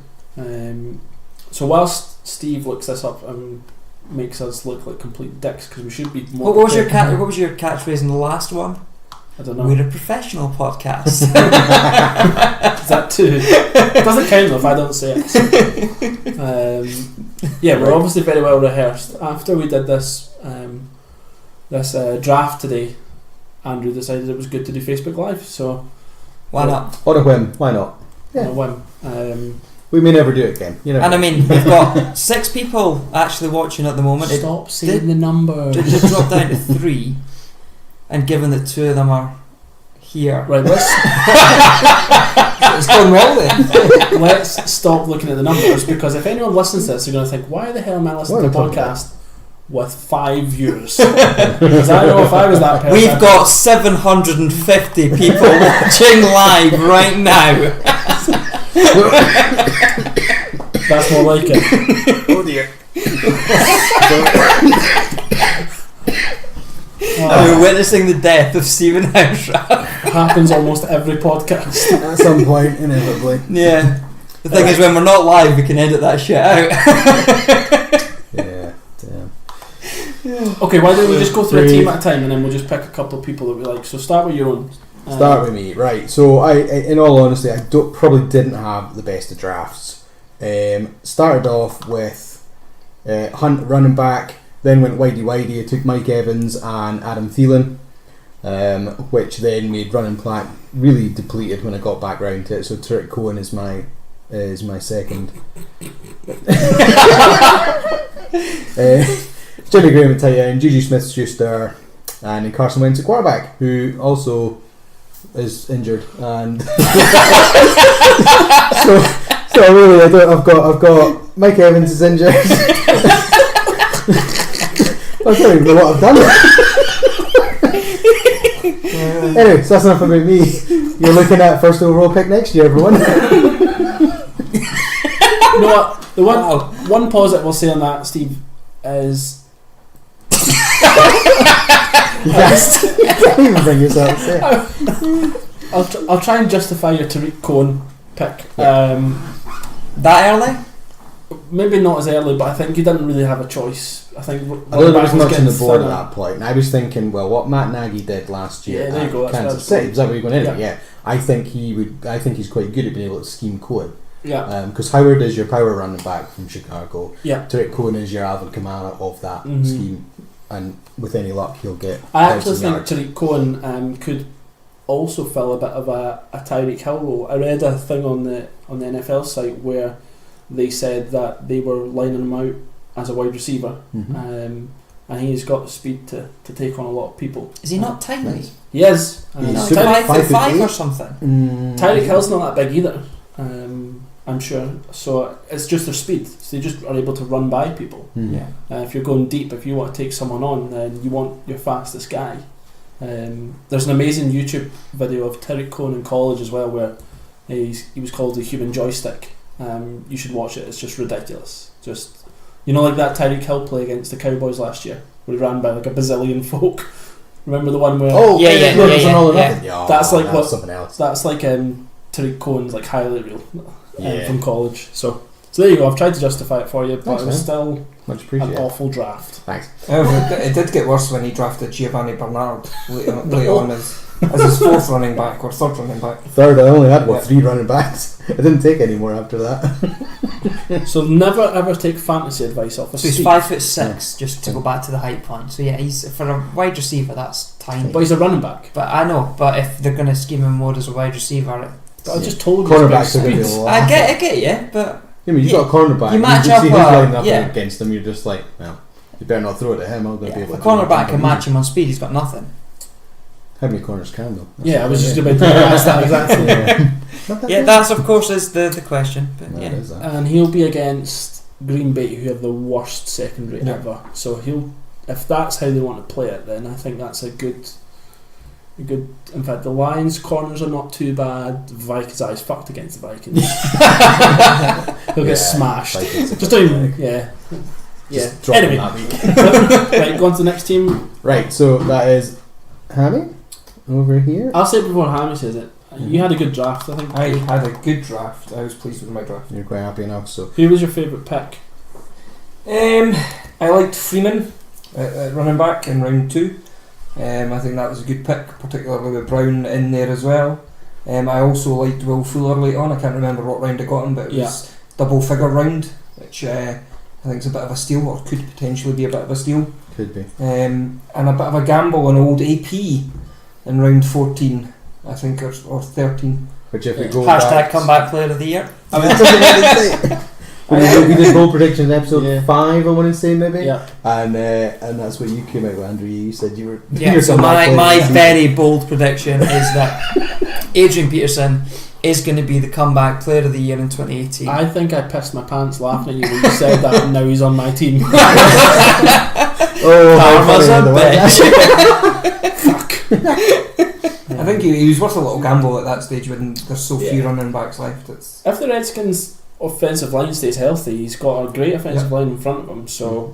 [SPEAKER 3] So whilst Steve looks this up and makes us look like complete dicks, because we should be more.
[SPEAKER 1] What was your
[SPEAKER 3] prepared.
[SPEAKER 1] what was your catchphrase in the last one?
[SPEAKER 3] I don't know.
[SPEAKER 1] We're a professional podcast.
[SPEAKER 3] Is that too? It doesn't count though if I don't say it. Yeah, we're obviously very well rehearsed. After we did this draft today, Andrew decided it was good to do Facebook Live, so
[SPEAKER 1] Why not?
[SPEAKER 2] On a whim, why not?
[SPEAKER 3] on a whim.
[SPEAKER 2] We may never do it again. You know.
[SPEAKER 1] And I mean, we've got 6 people actually watching at the moment.
[SPEAKER 3] Stop saying the number.
[SPEAKER 1] It dropped down to 3, and given that 2 of them are here,
[SPEAKER 3] Right, let's
[SPEAKER 4] It's going well then.
[SPEAKER 3] let's stop looking at the numbers, because if anyone listens to this, they're going to think, why the hell am I listening to a
[SPEAKER 2] What are we talking
[SPEAKER 3] podcast with 5 viewers? Because I know if I was that person,
[SPEAKER 1] we've got 750 people watching live right now.
[SPEAKER 3] that's more like it.
[SPEAKER 2] Oh dear.
[SPEAKER 1] We're witnessing the death of Stephen Houserath.
[SPEAKER 3] Happens almost every podcast.
[SPEAKER 2] At some point, inevitably.
[SPEAKER 1] Yeah. The thing is, when we're not live, we can edit that shit out.
[SPEAKER 2] Yeah. Damn.
[SPEAKER 3] Okay, why don't we just go through a team at a time, and then we'll just pick a couple of people that we like. So start with your own.
[SPEAKER 2] Start with me, right? So in all honesty, I probably didn't have the best of drafts. Started off with Hunt running back, then went widey. I took Mike Evans and Adam Thielen, which then made running back really depleted when I got back round to it. So Tariq Cohen is my second. Jimmy Graham at tight end, Juju Smith-Schuster, and then Carson Wentz at quarterback, who also is injured, and so really I've got Mike Evans is injured. I don't even know what I've done. Anyway, so that's enough about me. You're looking at first overall pick next year, everyone.
[SPEAKER 3] You know what? The one positive I'll say on that, Steve, is
[SPEAKER 2] Yes. You can't even bring yourself to say it.
[SPEAKER 3] I'll try and justify your Tariq Cohen pick.
[SPEAKER 1] That early?
[SPEAKER 3] Maybe not as early, but I think he didn't really have a choice. I think
[SPEAKER 2] Although there was much on
[SPEAKER 3] getting
[SPEAKER 2] the board at
[SPEAKER 3] thinner.
[SPEAKER 2] that point, and I was thinking, well, what Matt Nagy did last year
[SPEAKER 3] Yeah, there you
[SPEAKER 2] at
[SPEAKER 3] go, that's
[SPEAKER 2] Kansas
[SPEAKER 3] what
[SPEAKER 2] City,
[SPEAKER 3] I
[SPEAKER 2] is that what you're going into?
[SPEAKER 3] Yeah.
[SPEAKER 2] Yeah, I think he's quite good at being able to scheme Cohen.
[SPEAKER 3] Yeah,
[SPEAKER 2] Because Howard is your power running back from Chicago.
[SPEAKER 3] yeah.
[SPEAKER 2] Tariq Cohen is your Alvin Kamara of that
[SPEAKER 3] Mhm.
[SPEAKER 2] scheme, and with any luck, he'll get.
[SPEAKER 3] I actually
[SPEAKER 2] 1,000
[SPEAKER 3] think
[SPEAKER 2] yards.
[SPEAKER 3] Tariq Cohen could also fill a bit of a Tyreek Hill role. I read a thing on the NFL site where they said that they were lining him out as a wide receiver,
[SPEAKER 2] Mhm.
[SPEAKER 3] and he's got the speed to take on a lot of people.
[SPEAKER 1] Is he not tiny?
[SPEAKER 2] Nice.
[SPEAKER 3] He is.
[SPEAKER 2] He's
[SPEAKER 1] No,
[SPEAKER 2] super-
[SPEAKER 1] 5'5" or
[SPEAKER 2] 5'8".
[SPEAKER 1] something.
[SPEAKER 3] Tyreek Hill's not that big either, I'm sure. So it's just their speed. So they just are able to run by people.
[SPEAKER 2] Mhm.
[SPEAKER 1] Yeah.
[SPEAKER 3] If you're going deep, if you want to take someone on, then you want your fastest guy. There's an amazing YouTube video of Tariq Cohen in college as well, where he was called the human joystick. You should watch it. It's just ridiculous. Just, like that Tyreek Hill play against the Cowboys last year, where he ran by like a bazillion folk. Remember the one where?
[SPEAKER 2] Oh
[SPEAKER 1] Yeah,
[SPEAKER 2] yeah,
[SPEAKER 1] yeah,
[SPEAKER 2] yeah,
[SPEAKER 1] yeah,
[SPEAKER 2] all or
[SPEAKER 1] yeah.
[SPEAKER 2] nothing. Yeah,
[SPEAKER 3] That's like what-
[SPEAKER 2] something else.
[SPEAKER 3] That's like Tariq Cohen's like highlight reel
[SPEAKER 2] Yeah.
[SPEAKER 3] from college. So there you go. I've tried to justify it for you, but
[SPEAKER 2] Thanks,
[SPEAKER 3] it was
[SPEAKER 2] man.
[SPEAKER 3] still
[SPEAKER 2] Much
[SPEAKER 3] an
[SPEAKER 2] appreciated.
[SPEAKER 3] awful draft.
[SPEAKER 2] Thanks.
[SPEAKER 4] However, it did get worse when he drafted Giovanni Bernard later on as his fourth running back or third running back.
[SPEAKER 2] Third, I only had
[SPEAKER 4] Yeah.
[SPEAKER 2] 3 running backs. I didn't take any more after that.
[SPEAKER 3] So never ever take fantasy advice off.
[SPEAKER 1] So he's 5'6", just to go back to the height point. So yeah, he's for a wide receiver, that's tiny.
[SPEAKER 3] But he's a running back.
[SPEAKER 1] But I know, but if they're going to scheme him more as a wide receiver,
[SPEAKER 3] But I just told you.
[SPEAKER 2] Cornerbacks are going to be a lot.
[SPEAKER 1] I get you, but
[SPEAKER 2] I mean, you've got a cornerback.
[SPEAKER 1] You match
[SPEAKER 2] see
[SPEAKER 1] up,
[SPEAKER 2] who's lining up
[SPEAKER 1] yeah.
[SPEAKER 2] against him. You're just like, well, you better not throw it at him. I'm going to be
[SPEAKER 1] yeah,
[SPEAKER 2] able
[SPEAKER 1] the
[SPEAKER 2] to do
[SPEAKER 1] cornerback
[SPEAKER 2] it.
[SPEAKER 1] can match him on speed. He's got nothing.
[SPEAKER 2] How many corners can though?
[SPEAKER 3] Yeah, I was just about to ask that exactly.
[SPEAKER 1] Yeah, that's of course is the question. But
[SPEAKER 2] No,
[SPEAKER 1] yeah.
[SPEAKER 2] it is that.
[SPEAKER 3] And he'll be against Green Bay, who have the worst secondary
[SPEAKER 4] Yeah.
[SPEAKER 3] ever. So if that's how they want to play it, then I think that's a good. In fact, the Lions' corners are not too bad. Vikings' eyes fucked against the Vikings. He'll get smashed. Just don't even. Yeah.
[SPEAKER 2] Just drop him
[SPEAKER 3] Anyway,
[SPEAKER 2] that week.
[SPEAKER 3] right, go on to the next team.
[SPEAKER 2] Right, so that is Hammy over here.
[SPEAKER 3] I'll say it before Hammy says it. You had a good draft, I think.
[SPEAKER 4] I had a good draft. I was pleased with my draft.
[SPEAKER 2] You're quite happy enough, so
[SPEAKER 3] Who was your favourite pick?
[SPEAKER 4] I liked Freeman at running back in round 2. I think that was a good pick, particularly with Brown in there as well. I also liked Will Fuller late on. I can't remember what round I got him, but it was double figure round, which I think is a bit of a steal, or could potentially be a bit of a steal.
[SPEAKER 2] could be.
[SPEAKER 4] And a bit of a gamble on old AP in round 14, I think, or 13.
[SPEAKER 2] Which if we go
[SPEAKER 1] Hashtag
[SPEAKER 2] back,
[SPEAKER 1] comeback player of the year.
[SPEAKER 2] I mean, that's what I was gonna say. We did bold predictions in episode 5, I want to say maybe.
[SPEAKER 3] Yeah.
[SPEAKER 2] And that's what you came out with, Andrew. You said you were.
[SPEAKER 1] Yeah, so my very bold prediction is that Adrian Peterson is going to be the comeback player of the year in 2018.
[SPEAKER 3] I think I pissed my pants laughing at you when you said that, and now he's on my team.
[SPEAKER 1] Karma's a
[SPEAKER 4] I think he was worth a little gamble at that stage when there's so few running backs left.
[SPEAKER 3] If the Redskins' offensive line stays healthy, he's got a great offensive line in front of him, so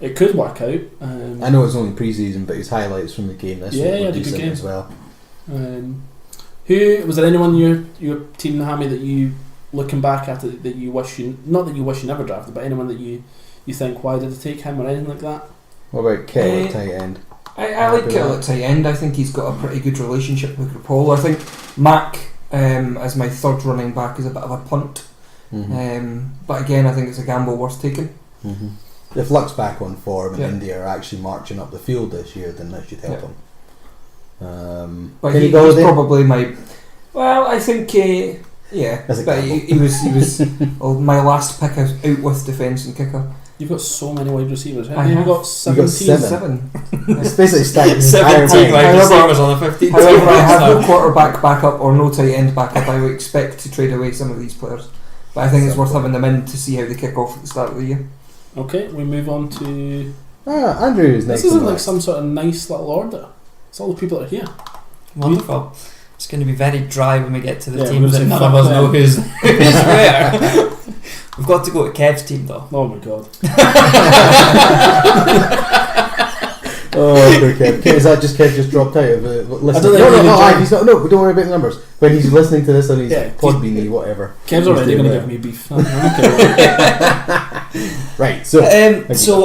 [SPEAKER 3] it could work out.
[SPEAKER 2] I know it's only pre-season, but his highlights from the game this week were decent as well.
[SPEAKER 3] Who was there? Anyone your team, Hammy, that you looking back at it, that you wish you never drafted, but anyone that you think, why did they take him or anything like that?
[SPEAKER 2] What about Kittle at tight end?
[SPEAKER 4] I like Kittle at tight end. I think he's got a pretty good relationship with Rapolo. I think Mac as my third running back is a bit of a punt. But again, I think it's a gamble worth taking.
[SPEAKER 2] If Luck's back on form and India are actually marching up the field this year, then that should help him.
[SPEAKER 4] But he's probably my. Well, I think but he was my last pick out with defence and kicker.
[SPEAKER 3] You've got so many wide receivers. You've got 17.
[SPEAKER 2] Seven. It's basically stacked
[SPEAKER 1] 17 wide receivers on the 15.
[SPEAKER 4] However, I have no quarterback backup or no tight end backup. I would expect to trade away some of these players, but I think it's worth having them in to see how they kick off at the start of the year.
[SPEAKER 3] Okay, we move on to.
[SPEAKER 2] Andrew's next.
[SPEAKER 3] This isn't like some sort of nice little order. It's all the people that are here.
[SPEAKER 1] Wonderful. It's going to be very dry when we get to the
[SPEAKER 3] Yeah,
[SPEAKER 1] teams that none of us know who's where. We've got to go to Kev's team though.
[SPEAKER 3] Oh my god.
[SPEAKER 2] Poor Kev. Is that just Kev just dropped out of listening? He's not. No, don't worry about the numbers. When he's listening to this on his Podbean, whatever.
[SPEAKER 3] Kev's already going to give me beef.
[SPEAKER 2] Right. So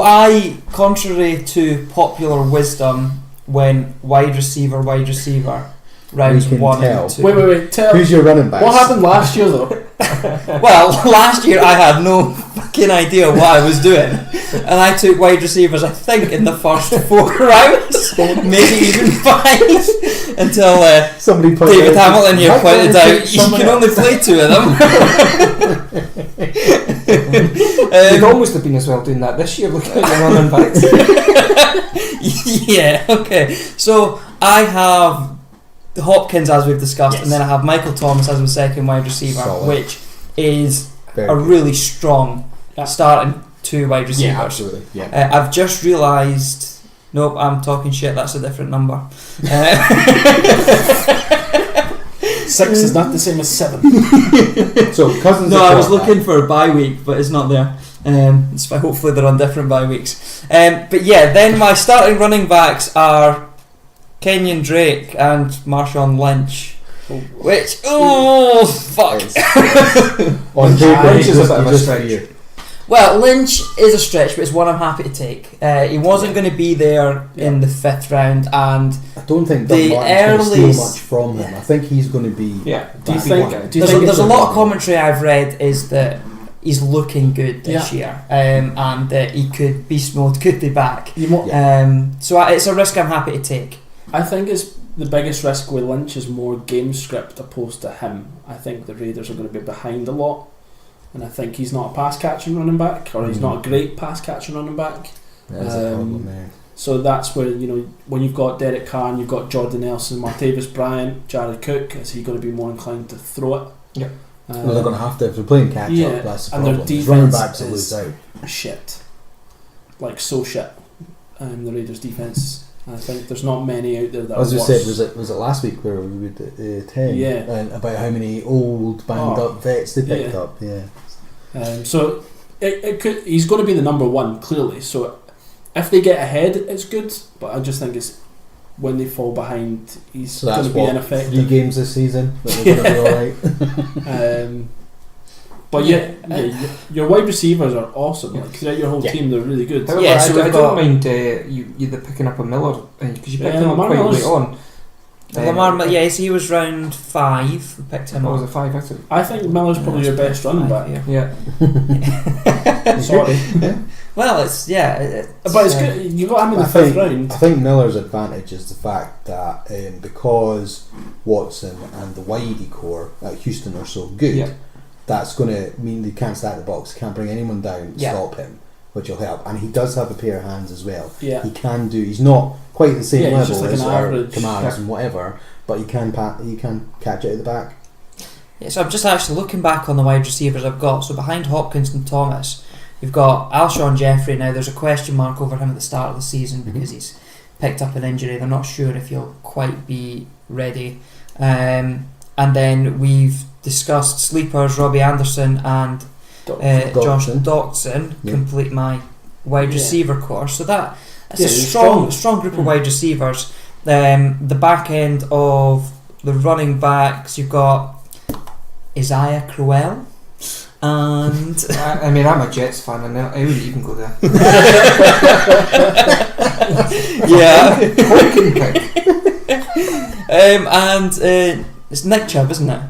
[SPEAKER 1] I, contrary to popular wisdom, went wide receiver, rounds 1 and 2.
[SPEAKER 3] Wait.
[SPEAKER 2] Who's your running back?
[SPEAKER 3] What happened last year though?
[SPEAKER 1] Well, last year I had no fucking idea what I was doing, and I took wide receivers, I think, in the first 4 rounds, maybe even 5, until
[SPEAKER 2] somebody
[SPEAKER 1] David Hamilton here pointed out you can only play 2 of them.
[SPEAKER 4] You'd almost have been as well doing that this year, looking at your running backs.
[SPEAKER 1] Yeah, okay. So I have Hopkins, as we've discussed, and then I have Michael Thomas as my second wide receiver, which is really strong starting 2 wide receivers.
[SPEAKER 2] Yeah, absolutely. Yeah.
[SPEAKER 1] I've just realised. Nope, I'm talking shit. That's a different number.
[SPEAKER 3] 6 is not the same as 7.
[SPEAKER 2] So Cousins.
[SPEAKER 1] No, I was looking for a bye week, but it's not there. So hopefully they're on different bye weeks. But yeah, then my starting running backs are Kenyon Drake and Marshawn Lynch. Which fuck.
[SPEAKER 2] On paper,
[SPEAKER 4] Lynch is a bit of a stretch.
[SPEAKER 1] Well, Lynch is a stretch, but it's one I'm happy to take. He wasn't going to be there in the 5th round, and
[SPEAKER 2] I don't think Doug Martin's going to steal much from him. I think he's going to be.
[SPEAKER 3] Yeah.
[SPEAKER 1] Do you think there's a lot of commentary I've read is that he's looking good this year, and that he could be smoked, could be back. So it's a risk I'm happy to take.
[SPEAKER 3] I think it's the biggest risk with Lynch is more game script opposed to him. I think the Raiders are going to be behind a lot, and I think he's not a pass catching running back, or he's not a great pass catching running back.
[SPEAKER 2] That's a problem, man.
[SPEAKER 3] So that's where, when you've got Derek Carr and you've got Jordan Nelson, Martavis Bryant, Jared Cook, is he going to be more inclined to throw it?
[SPEAKER 4] Yeah.
[SPEAKER 2] Well, they're going to have to if they're playing catch up. That's the
[SPEAKER 3] and their
[SPEAKER 2] problem.
[SPEAKER 3] defense
[SPEAKER 2] Running backs will
[SPEAKER 3] is
[SPEAKER 2] lose out.
[SPEAKER 3] shit, like so shit. The Raiders' defense. I think there's not many out there that.
[SPEAKER 2] As
[SPEAKER 3] are
[SPEAKER 2] we
[SPEAKER 3] worse.
[SPEAKER 2] said, was it last week where we would 10?
[SPEAKER 3] Yeah.
[SPEAKER 2] And about how many old banged up vets they picked up. Yeah.
[SPEAKER 3] So it could. He's going to be the number one clearly. So if they get ahead, it's good. But I just think it's when they fall behind, he's going to be ineffective.
[SPEAKER 2] 3 games this season, but they're going to be alright.
[SPEAKER 3] But your wide receivers are awesome. Like throughout your whole team, they're really good.
[SPEAKER 4] However,
[SPEAKER 1] So
[SPEAKER 4] I don't mind you picking up a Miller because you picked him up
[SPEAKER 3] Lamar
[SPEAKER 4] quite
[SPEAKER 3] Miller's-
[SPEAKER 4] late on.
[SPEAKER 1] Lamar, he was round 5. We picked him
[SPEAKER 4] What was
[SPEAKER 1] up.
[SPEAKER 4] it, 5? I think.
[SPEAKER 3] I think Miller's probably your best running back.
[SPEAKER 4] Yeah.
[SPEAKER 3] Sorry,
[SPEAKER 1] Well, it's
[SPEAKER 3] but it's good. You got him in the 5th round.
[SPEAKER 2] I think Miller's advantage is the fact that because Watson and the Whitey core at Houston are so good, that's going to mean they can't stack the box, can't bring anyone down, stop him, which will help. And he does have a pair of hands as well.
[SPEAKER 3] Yeah.
[SPEAKER 2] He can do. He's not quite the same
[SPEAKER 3] He's just
[SPEAKER 2] level
[SPEAKER 3] like
[SPEAKER 2] as
[SPEAKER 3] an
[SPEAKER 2] our
[SPEAKER 3] average.
[SPEAKER 2] Kamara's and whatever, but he can catch it at the back.
[SPEAKER 1] Yeah, so I'm just actually looking back on the wide receivers I've got. So behind Hopkins and Thomas, you've got Alshon Jeffrey. Now there's a question mark over him at the start of the season because he's picked up an injury. They're not sure if he'll quite be ready. And then we've discussed sleepers, Robbie Anderson and Josh Doctson complete my wide receiver core. So that's a strong group of wide receivers. The back end of the running backs, you've got Isaiah Crowell and
[SPEAKER 4] I mean, I'm a Jets fan and I wouldn't even go there.
[SPEAKER 1] and it's Nick Chubb, isn't it?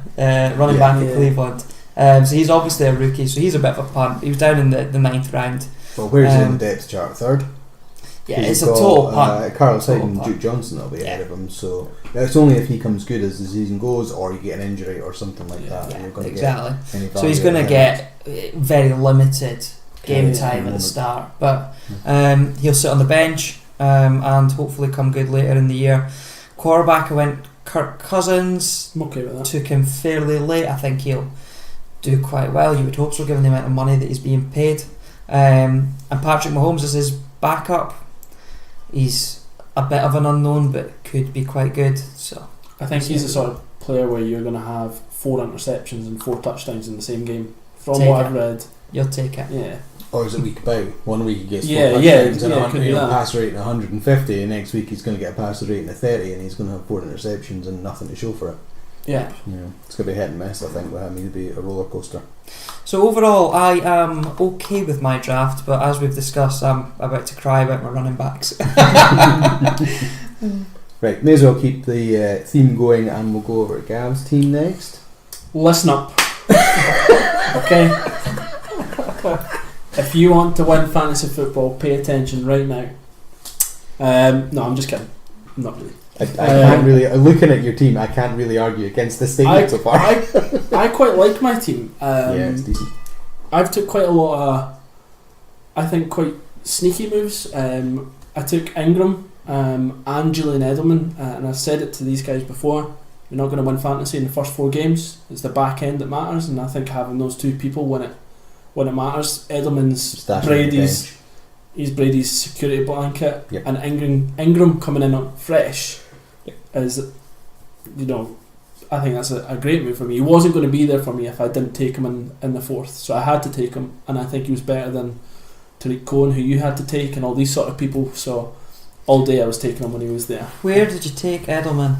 [SPEAKER 1] Running back at Cleveland. So he's obviously a rookie, so he's a bit of a punt. He was down in the 9th round.
[SPEAKER 2] Well, where's he in the depth chart? 3rd?
[SPEAKER 1] Yeah, it's a total punt.
[SPEAKER 2] Carl Hyde and Duke Johnson will be ahead of him, so it's only if he comes good as the season goes or you get an injury or something like that.
[SPEAKER 1] Yeah,
[SPEAKER 2] you're going
[SPEAKER 1] exactly.
[SPEAKER 2] To get any
[SPEAKER 1] So he's going to get very limited game time at the start, but he'll sit on the bench and hopefully come good later in the year. Quarterback, I went Kirk Cousins.
[SPEAKER 3] I'm okay with that.
[SPEAKER 1] Took him fairly late. I think he'll do quite well. You would hope so, given the amount of money that he's being paid. And Patrick Mahomes is his backup. He's a bit of an unknown, but could be quite good. So
[SPEAKER 3] I think he's the sort of player where you're going to have 4 interceptions and 4 touchdowns in the same game. From what I've read,
[SPEAKER 1] you'll take it.
[SPEAKER 3] Yeah.
[SPEAKER 2] Or is it week about? One week he gets 4 touchdowns and a pass rating of 150, and next week he's going to get a pass rating of 30, and he's going to have 4 interceptions and nothing to show for it.
[SPEAKER 3] Yeah.
[SPEAKER 2] It's going to be hit and miss, I think, with him. He'll be a roller coaster.
[SPEAKER 1] So overall, I am okay with my draft, but as we've discussed, I'm about to cry about my running backs.
[SPEAKER 2] Right, may as well keep the theme going, and we'll go over to Gav's team next.
[SPEAKER 3] Listen up. Okay? If you want to win fantasy football, pay attention right now. No, I'm just kidding. Not really.
[SPEAKER 2] I can't really, looking at your team, I can't really argue against this statement so far.
[SPEAKER 3] I quite like my team.
[SPEAKER 2] Yeah, it's decent.
[SPEAKER 3] I've took quite a lot of, I think, quite sneaky moves. I took Ingram and Julian Edelman, and I've said it to these guys before, you're not going to win fantasy in the first 4 games. It's the back end that matters, and I think having those 2 people when it matters. Edelman's Brady's security blanket, and Ingram coming in fresh is, I think that's a great move for me. He wasn't going to be there for me if I didn't take him in the 4th, so I had to take him, and I think he was better than Tariq Cohen, who you had to take, and all these sort of people. So all day I was taking him when he was there.
[SPEAKER 1] Where did you take Edelman?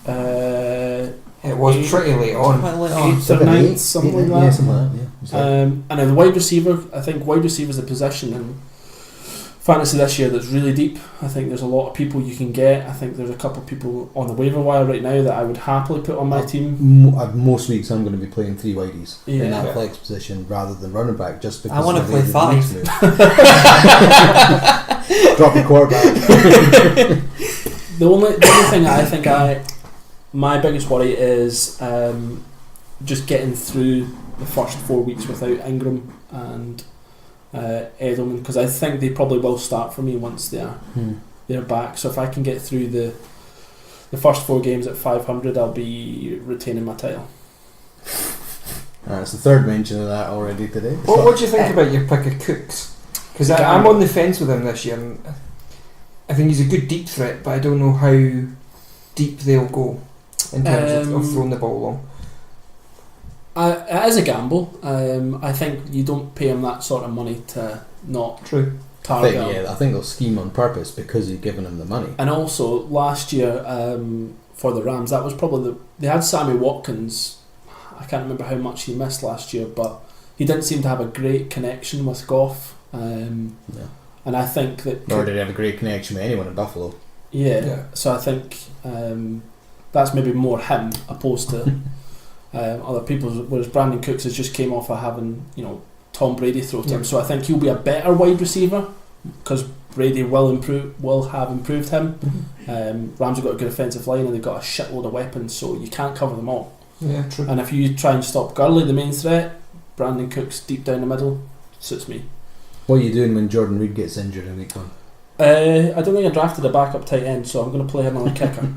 [SPEAKER 4] It was pretty late on.
[SPEAKER 3] 8th or 9th, something like that.
[SPEAKER 2] Yeah, something like that. Yeah.
[SPEAKER 3] And then the wide receiver, I think wide receiver is a position in fantasy this year that's really deep. I think there's a lot of people you can get. I think there's a couple of people on the waiver wire right now that I would happily put on my team.
[SPEAKER 2] Most weeks I'm going to be playing 3 wideys in that flex position rather than running back, just because
[SPEAKER 1] I want to play 5.
[SPEAKER 2] Drop your quarterback.
[SPEAKER 3] The only thing I think my biggest worry is just getting through the first 4 weeks without Ingram and Edelman, because I think they probably will start for me once they are. they're back. So if I can get through the first 4 games at 500, I'll be retaining my title.
[SPEAKER 2] It's the third mention of that already today.
[SPEAKER 4] What do you think about your pick of Cooks? Because I'm on the fence with him this year. And I think he's a good deep threat, but I don't know how deep they'll go in terms of throwing the ball long.
[SPEAKER 3] It is a gamble. I think you don't pay him that sort of money to not target him.
[SPEAKER 2] I think they'll scheme on purpose because you've given him the money.
[SPEAKER 3] And also, last year for the Rams, that was probably they had Sammy Watkins. I can't remember how much he missed last year, but he didn't seem to have a great connection with Goff. And I think that...
[SPEAKER 2] Nor did he have a great connection with anyone in Buffalo.
[SPEAKER 3] Yeah. So I think that's maybe more him opposed to other people, whereas Brandon Cooks has just came off of having, Tom Brady throw to him. So I think he'll be a better wide receiver because Brady will have improved him. Rams have got a good offensive line and they've got a shitload of weapons, so you can't cover them all.
[SPEAKER 4] Yeah, true.
[SPEAKER 3] And if you try and stop Gurley, the main threat, Brandon Cooks deep down the middle suits me.
[SPEAKER 2] What are you doing when Jordan Reed gets injured in week 1?
[SPEAKER 3] I don't think I drafted a backup tight end, so I'm going to play him on a kicker.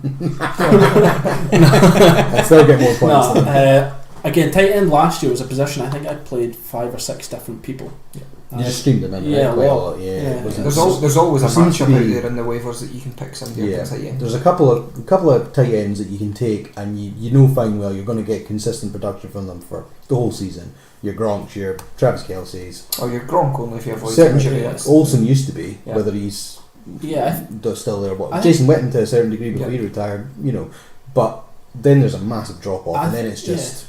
[SPEAKER 2] I'd still get more points.
[SPEAKER 3] Again, tight end last year was a position I think I played 5 or 6 different people.
[SPEAKER 2] You just streamed them in,
[SPEAKER 3] yeah,
[SPEAKER 2] quite a lot. Yeah.
[SPEAKER 4] There's always a matchup out there in the waivers that you can pick somebody up tight end.
[SPEAKER 2] There's a couple of tight ends that you can take, and you know fine well you're going to get consistent production from them for the whole season. Your Gronks, your Travis Kelce's.
[SPEAKER 4] Or your Gronk only if you avoid
[SPEAKER 2] injury. Olsen used to be, whether he's still there. Jason Witten to a certain degree before he retired, but then there's a massive drop off, and then it's just.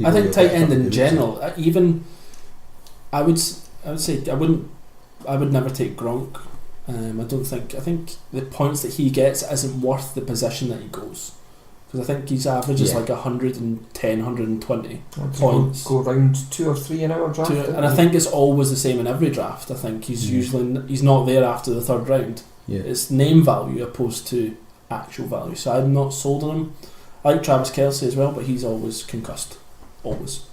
[SPEAKER 3] I think tight end in general, even I would say I would never take Gronk. I think the points that he gets isn't worth the position that he goes, because I think his average is like 110, 120 points.
[SPEAKER 4] Go round 2 or 3 in our draft,
[SPEAKER 3] and I think it's always the same in every draft. I think he's he's not there after the 3rd round. It's name value opposed to actual value, so I'm not sold on him. I like Travis Kelce as well, but he's always concussed. Always.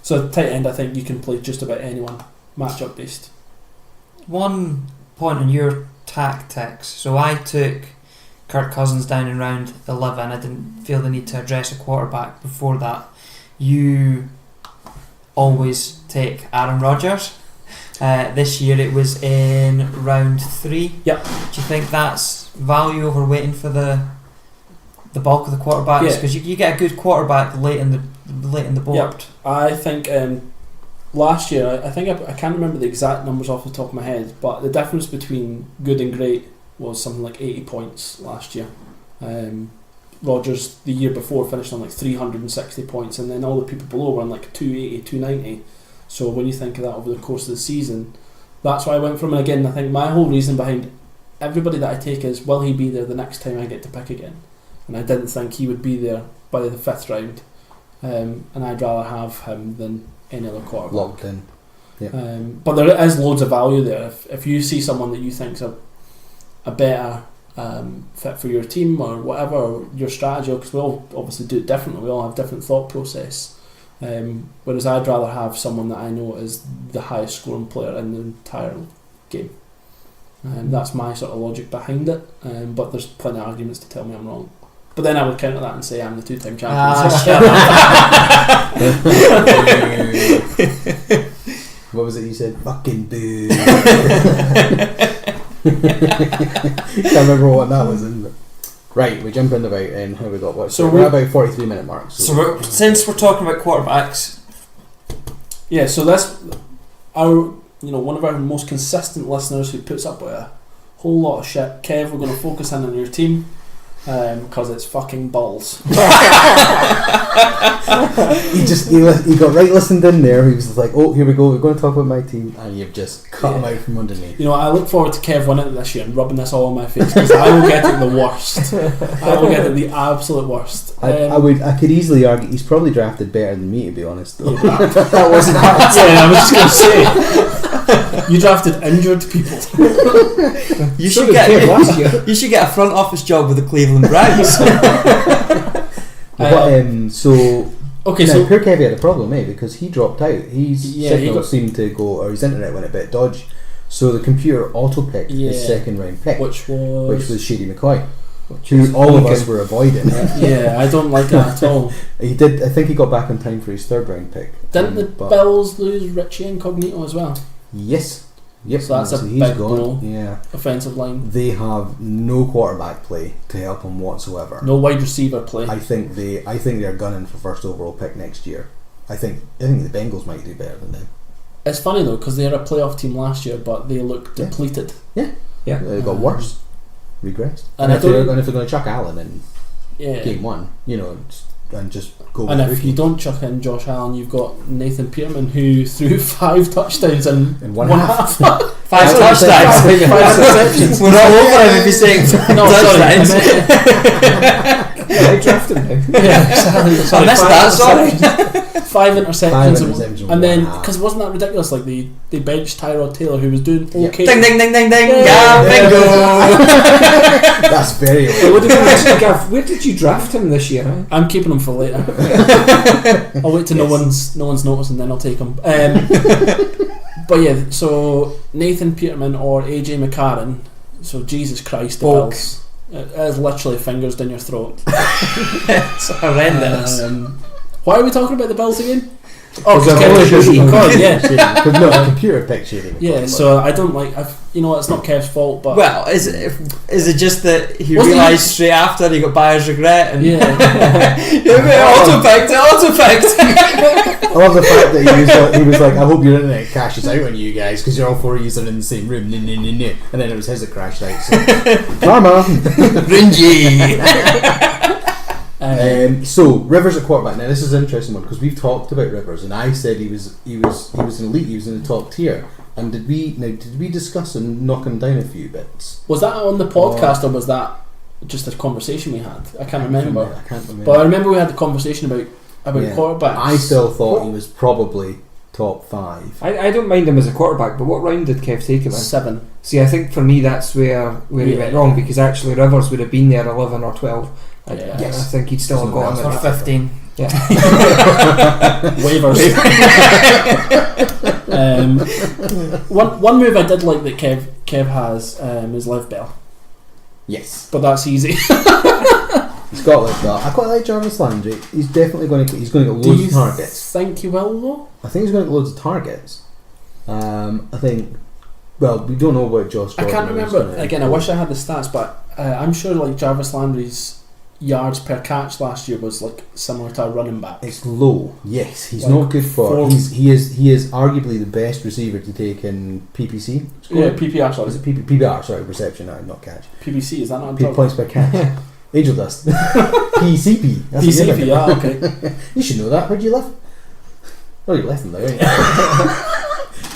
[SPEAKER 3] So tight end, I think you can play just about anyone, matchup based.
[SPEAKER 1] One point on your tactics. So I took Kirk Cousins down in round 11. I didn't feel the need to address a quarterback before that. You always take Aaron Rodgers. This year it was in round 3.
[SPEAKER 3] Yep.
[SPEAKER 1] Do you think that's value over waiting for the bulk of the quarterbacks? Because you get a good quarterback late in the board.
[SPEAKER 3] Yep. I think last year, I can't remember the exact numbers off the top of my head, but the difference between good and great was something like 80 points last year. Rodgers the year before finished on like 360 points, and then all the people below were on like 280, 290. So when you think of that over the course of the season, that's why I went from. And again, I think my whole reason behind everybody that I take is, will he be there the next time I get to pick again? And I didn't think he would be there by the 5th round, and I'd rather have him than any other quarterback.
[SPEAKER 2] Locked in. Yep.
[SPEAKER 3] But there is loads of value there. If you see someone that you think's a better fit for your team or whatever, or your strategy, because we all obviously do it differently, we all have different thought process. Whereas I'd rather have someone that I know is the highest scoring player in the entire game. That's my sort of logic behind it. But there's plenty of arguments to tell me I'm wrong. But then I would counter that and say I'm the 2-time champion.
[SPEAKER 2] What was it you said? Fucking boo. Can't remember what that was in. But right, we jump in about and how we got what. So we're about 43-minute mark.
[SPEAKER 1] So since we're talking about quarterbacks,
[SPEAKER 3] so that's our one of our most consistent listeners who puts up with a whole lot of shit. Kev, we're going to focus in on your team. Because it's fucking balls.
[SPEAKER 2] He got right listened in there. He was like, "Oh, here we go. We're going to talk about my team," and you've just cut him out from underneath.
[SPEAKER 3] I look forward to Kev winning this year and rubbing this all on my face, because I will get it the worst. I will get it the absolute worst.
[SPEAKER 2] I could easily argue he's probably drafted better than me, to be honest. Though.
[SPEAKER 3] That wasn't hard. I was just going to say, you drafted injured people.
[SPEAKER 1] You should get a front office job with the Cleveland Browns.
[SPEAKER 2] So poor Kevy had a problem, because he dropped out. His signal seemed to go, or his internet went a bit dodgy. So the computer auto-picked his
[SPEAKER 3] Yeah.
[SPEAKER 2] second round pick,
[SPEAKER 3] which was
[SPEAKER 2] Shady McCoy, who all of us were avoiding.
[SPEAKER 3] yeah, I don't like that at all.
[SPEAKER 2] He did. I think he got back in time for his third round pick.
[SPEAKER 3] Didn't the
[SPEAKER 2] but
[SPEAKER 3] Bills lose Richie Incognito as well?
[SPEAKER 2] Yes. Yep.
[SPEAKER 3] So that's a
[SPEAKER 2] he's
[SPEAKER 3] big
[SPEAKER 2] gone.
[SPEAKER 3] blow.
[SPEAKER 2] Yeah.
[SPEAKER 3] Offensive line,
[SPEAKER 2] They have no quarterback play to help him whatsoever.
[SPEAKER 3] no wide receiver play.
[SPEAKER 2] I think they're gunning for first overall pick next year. I think the Bengals might do better than them.
[SPEAKER 3] It's funny though because they had a playoff team last year, but they look depleted.
[SPEAKER 4] Yeah.
[SPEAKER 2] They got worse, regressed.
[SPEAKER 3] And
[SPEAKER 2] And
[SPEAKER 3] I
[SPEAKER 2] if they're
[SPEAKER 3] don't-
[SPEAKER 2] going to chuck Allen in
[SPEAKER 3] Yeah.
[SPEAKER 2] game one, and just go.
[SPEAKER 3] And
[SPEAKER 2] with
[SPEAKER 3] if
[SPEAKER 2] rookie.
[SPEAKER 3] you don't chuck in Josh Allen, you've got Nathan Pearman who threw 5 touchdowns in
[SPEAKER 2] in one half.
[SPEAKER 1] 5
[SPEAKER 2] That's what I'm saying.
[SPEAKER 1] touchdowns.
[SPEAKER 3] 5 receptions.
[SPEAKER 1] We're all over him if he's saying
[SPEAKER 3] No, sorry,
[SPEAKER 1] touchdowns.
[SPEAKER 4] I drafted him now.
[SPEAKER 3] Yeah, exactly.
[SPEAKER 1] I missed that, sorry.
[SPEAKER 3] 5 interceptions. And then,
[SPEAKER 2] Wow.
[SPEAKER 3] because wasn't that ridiculous? Like they benched Tyrod Taylor, who was doing okay.
[SPEAKER 1] Ding, ding, ding, ding, ding.
[SPEAKER 3] Yeah.
[SPEAKER 1] Bingo.
[SPEAKER 2] That's very.
[SPEAKER 4] Well, what did you actually, Gav, where did you draft him this year? Eh?
[SPEAKER 3] I'm keeping him for later. I'll wait till no one's noticed and then I'll take him. But yeah, so Nathan Peterman or AJ McCarron. So Jesus Christ, the
[SPEAKER 1] Bulk.
[SPEAKER 3] Bills. It is literally fingers down your throat.
[SPEAKER 1] It's horrendous.
[SPEAKER 3] Why are we talking about the Bills again? Oh,
[SPEAKER 4] Because
[SPEAKER 3] because
[SPEAKER 4] they're
[SPEAKER 3] Kevin
[SPEAKER 4] really
[SPEAKER 3] Shady
[SPEAKER 4] good.
[SPEAKER 3] McCoy, yeah.
[SPEAKER 2] Because no, the computer picked Shady.
[SPEAKER 3] Yeah, so I don't like. It's not Kev's fault, but
[SPEAKER 1] Well, is it just that he
[SPEAKER 3] Wasn't
[SPEAKER 1] realised
[SPEAKER 3] he-
[SPEAKER 1] straight after he got buyer's regret and
[SPEAKER 3] yeah.
[SPEAKER 1] auto-picked.
[SPEAKER 2] I love the fact that he was like, I hope your internet crashes out on you guys because you're all 4 users in the same room. And then it was his that crashed out. So. Karma.
[SPEAKER 1] Ringy.
[SPEAKER 2] So Rivers at quarterback. Now this is an interesting one because we've talked about Rivers, and I said he was an elite. He was in the top tier. And did we discuss and knock him down a few bits?
[SPEAKER 3] Was that on the podcast or was that just a conversation we had? I can't remember.
[SPEAKER 2] I can't remember.
[SPEAKER 3] But I remember we had the conversation about
[SPEAKER 2] Yeah.
[SPEAKER 3] quarterbacks.
[SPEAKER 2] I still thought he was probably top 5.
[SPEAKER 4] I don't mind him as a quarterback, but what round did Kev take him in?
[SPEAKER 3] 7.
[SPEAKER 4] See, I think for me that's where he
[SPEAKER 3] Yeah.
[SPEAKER 4] went wrong, because actually Rivers would have been there 11 or 12. I
[SPEAKER 3] Yes.
[SPEAKER 4] think he'd still have got him
[SPEAKER 1] Or
[SPEAKER 4] at
[SPEAKER 1] 15.
[SPEAKER 4] Yeah.
[SPEAKER 3] Waivers. One move I did like that Kev has is Live Bell,
[SPEAKER 2] Yes.
[SPEAKER 3] but that's easy.
[SPEAKER 2] He's got like that. I quite like Jarvis Landry. He's definitely going to get
[SPEAKER 3] Do
[SPEAKER 2] loads
[SPEAKER 3] you
[SPEAKER 2] of targets.
[SPEAKER 3] think he will though?
[SPEAKER 2] I think he's going to get loads of targets. I think. Well, we don't know about Josh
[SPEAKER 3] I
[SPEAKER 2] Gordon.
[SPEAKER 3] can't
[SPEAKER 2] whether he's
[SPEAKER 3] remember.
[SPEAKER 2] gonna
[SPEAKER 3] Again, I
[SPEAKER 2] go.
[SPEAKER 3] wish I had the stats, but I'm sure like Jarvis Landry's yards per catch last year was like similar to a running back.
[SPEAKER 2] It's low. Yes, he's
[SPEAKER 3] Like
[SPEAKER 2] not good for.
[SPEAKER 3] four-
[SPEAKER 2] He is arguably the best receiver to take in PPC.
[SPEAKER 3] Yeah, PPR. Sorry,
[SPEAKER 2] Is it PPR? Sorry, reception, not catch.
[SPEAKER 3] PBC. Is that not a
[SPEAKER 2] P-
[SPEAKER 3] drug?
[SPEAKER 2] points per catch. Angel dust. PCP. That's what you're
[SPEAKER 3] PCP.
[SPEAKER 2] looking
[SPEAKER 3] Yeah,
[SPEAKER 2] at.
[SPEAKER 3] okay.
[SPEAKER 2] You should know that. Where do you live? Oh, you left them there. Ain't you?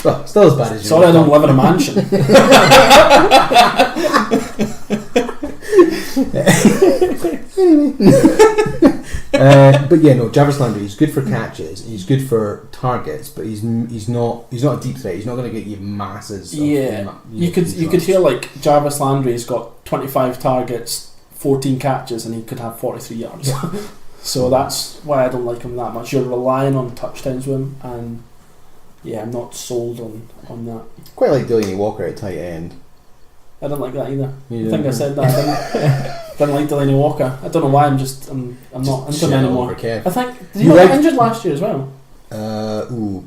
[SPEAKER 2] Well, still as bad as you.
[SPEAKER 3] Sorry, I don't live in a mansion.
[SPEAKER 2] But yeah, no, Jarvis Landry. He's good for catches. He's good for targets, but he's not a deep threat. He's not going to get you masses.
[SPEAKER 3] Yeah, you could hear like Jarvis Landry's got 25 targets, 14 catches, and he could have 43 yards. So that's why I don't like him that much. You're relying on touchdowns with him, and yeah, I'm not sold on that.
[SPEAKER 2] Quite like Delaney Walker at tight end.
[SPEAKER 3] I don't like that either.
[SPEAKER 2] You
[SPEAKER 3] I think I
[SPEAKER 2] don't-
[SPEAKER 3] said that. I didn't like Delaney Walker. I don't know why. I'm not into him anymore.
[SPEAKER 2] Kev.
[SPEAKER 3] I think did he
[SPEAKER 2] You
[SPEAKER 3] not get
[SPEAKER 2] like-
[SPEAKER 3] injured last year as well?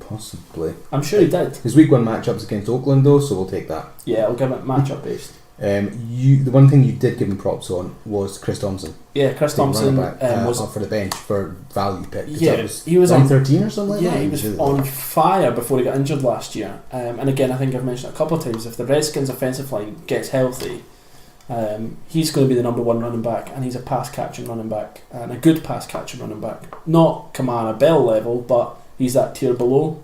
[SPEAKER 2] Possibly.
[SPEAKER 3] I'm sure he did.
[SPEAKER 2] His week 1 matchups against Oakland though, so we'll take that.
[SPEAKER 3] Yeah, I'll give it matchup based.
[SPEAKER 2] The one thing you did give him props on was Chris Thompson.
[SPEAKER 3] Yeah, Chris
[SPEAKER 2] taking
[SPEAKER 3] Thompson
[SPEAKER 2] running back,
[SPEAKER 3] was
[SPEAKER 2] up for the bench for value pick. 'cause
[SPEAKER 3] Yeah,
[SPEAKER 2] that
[SPEAKER 3] he was
[SPEAKER 2] round
[SPEAKER 3] on
[SPEAKER 2] 13 or something like
[SPEAKER 3] Yeah,
[SPEAKER 2] that.
[SPEAKER 3] he was
[SPEAKER 2] really
[SPEAKER 3] on
[SPEAKER 2] good.
[SPEAKER 3] fire before he got injured last year. And again, I think I've mentioned it a couple of times, if the Redskins' offensive line gets healthy, he's going to be the number 1 running back, and he's a pass-catching running back, and a good pass-catching running back. Not Kamara Bell level, but he's that tier below.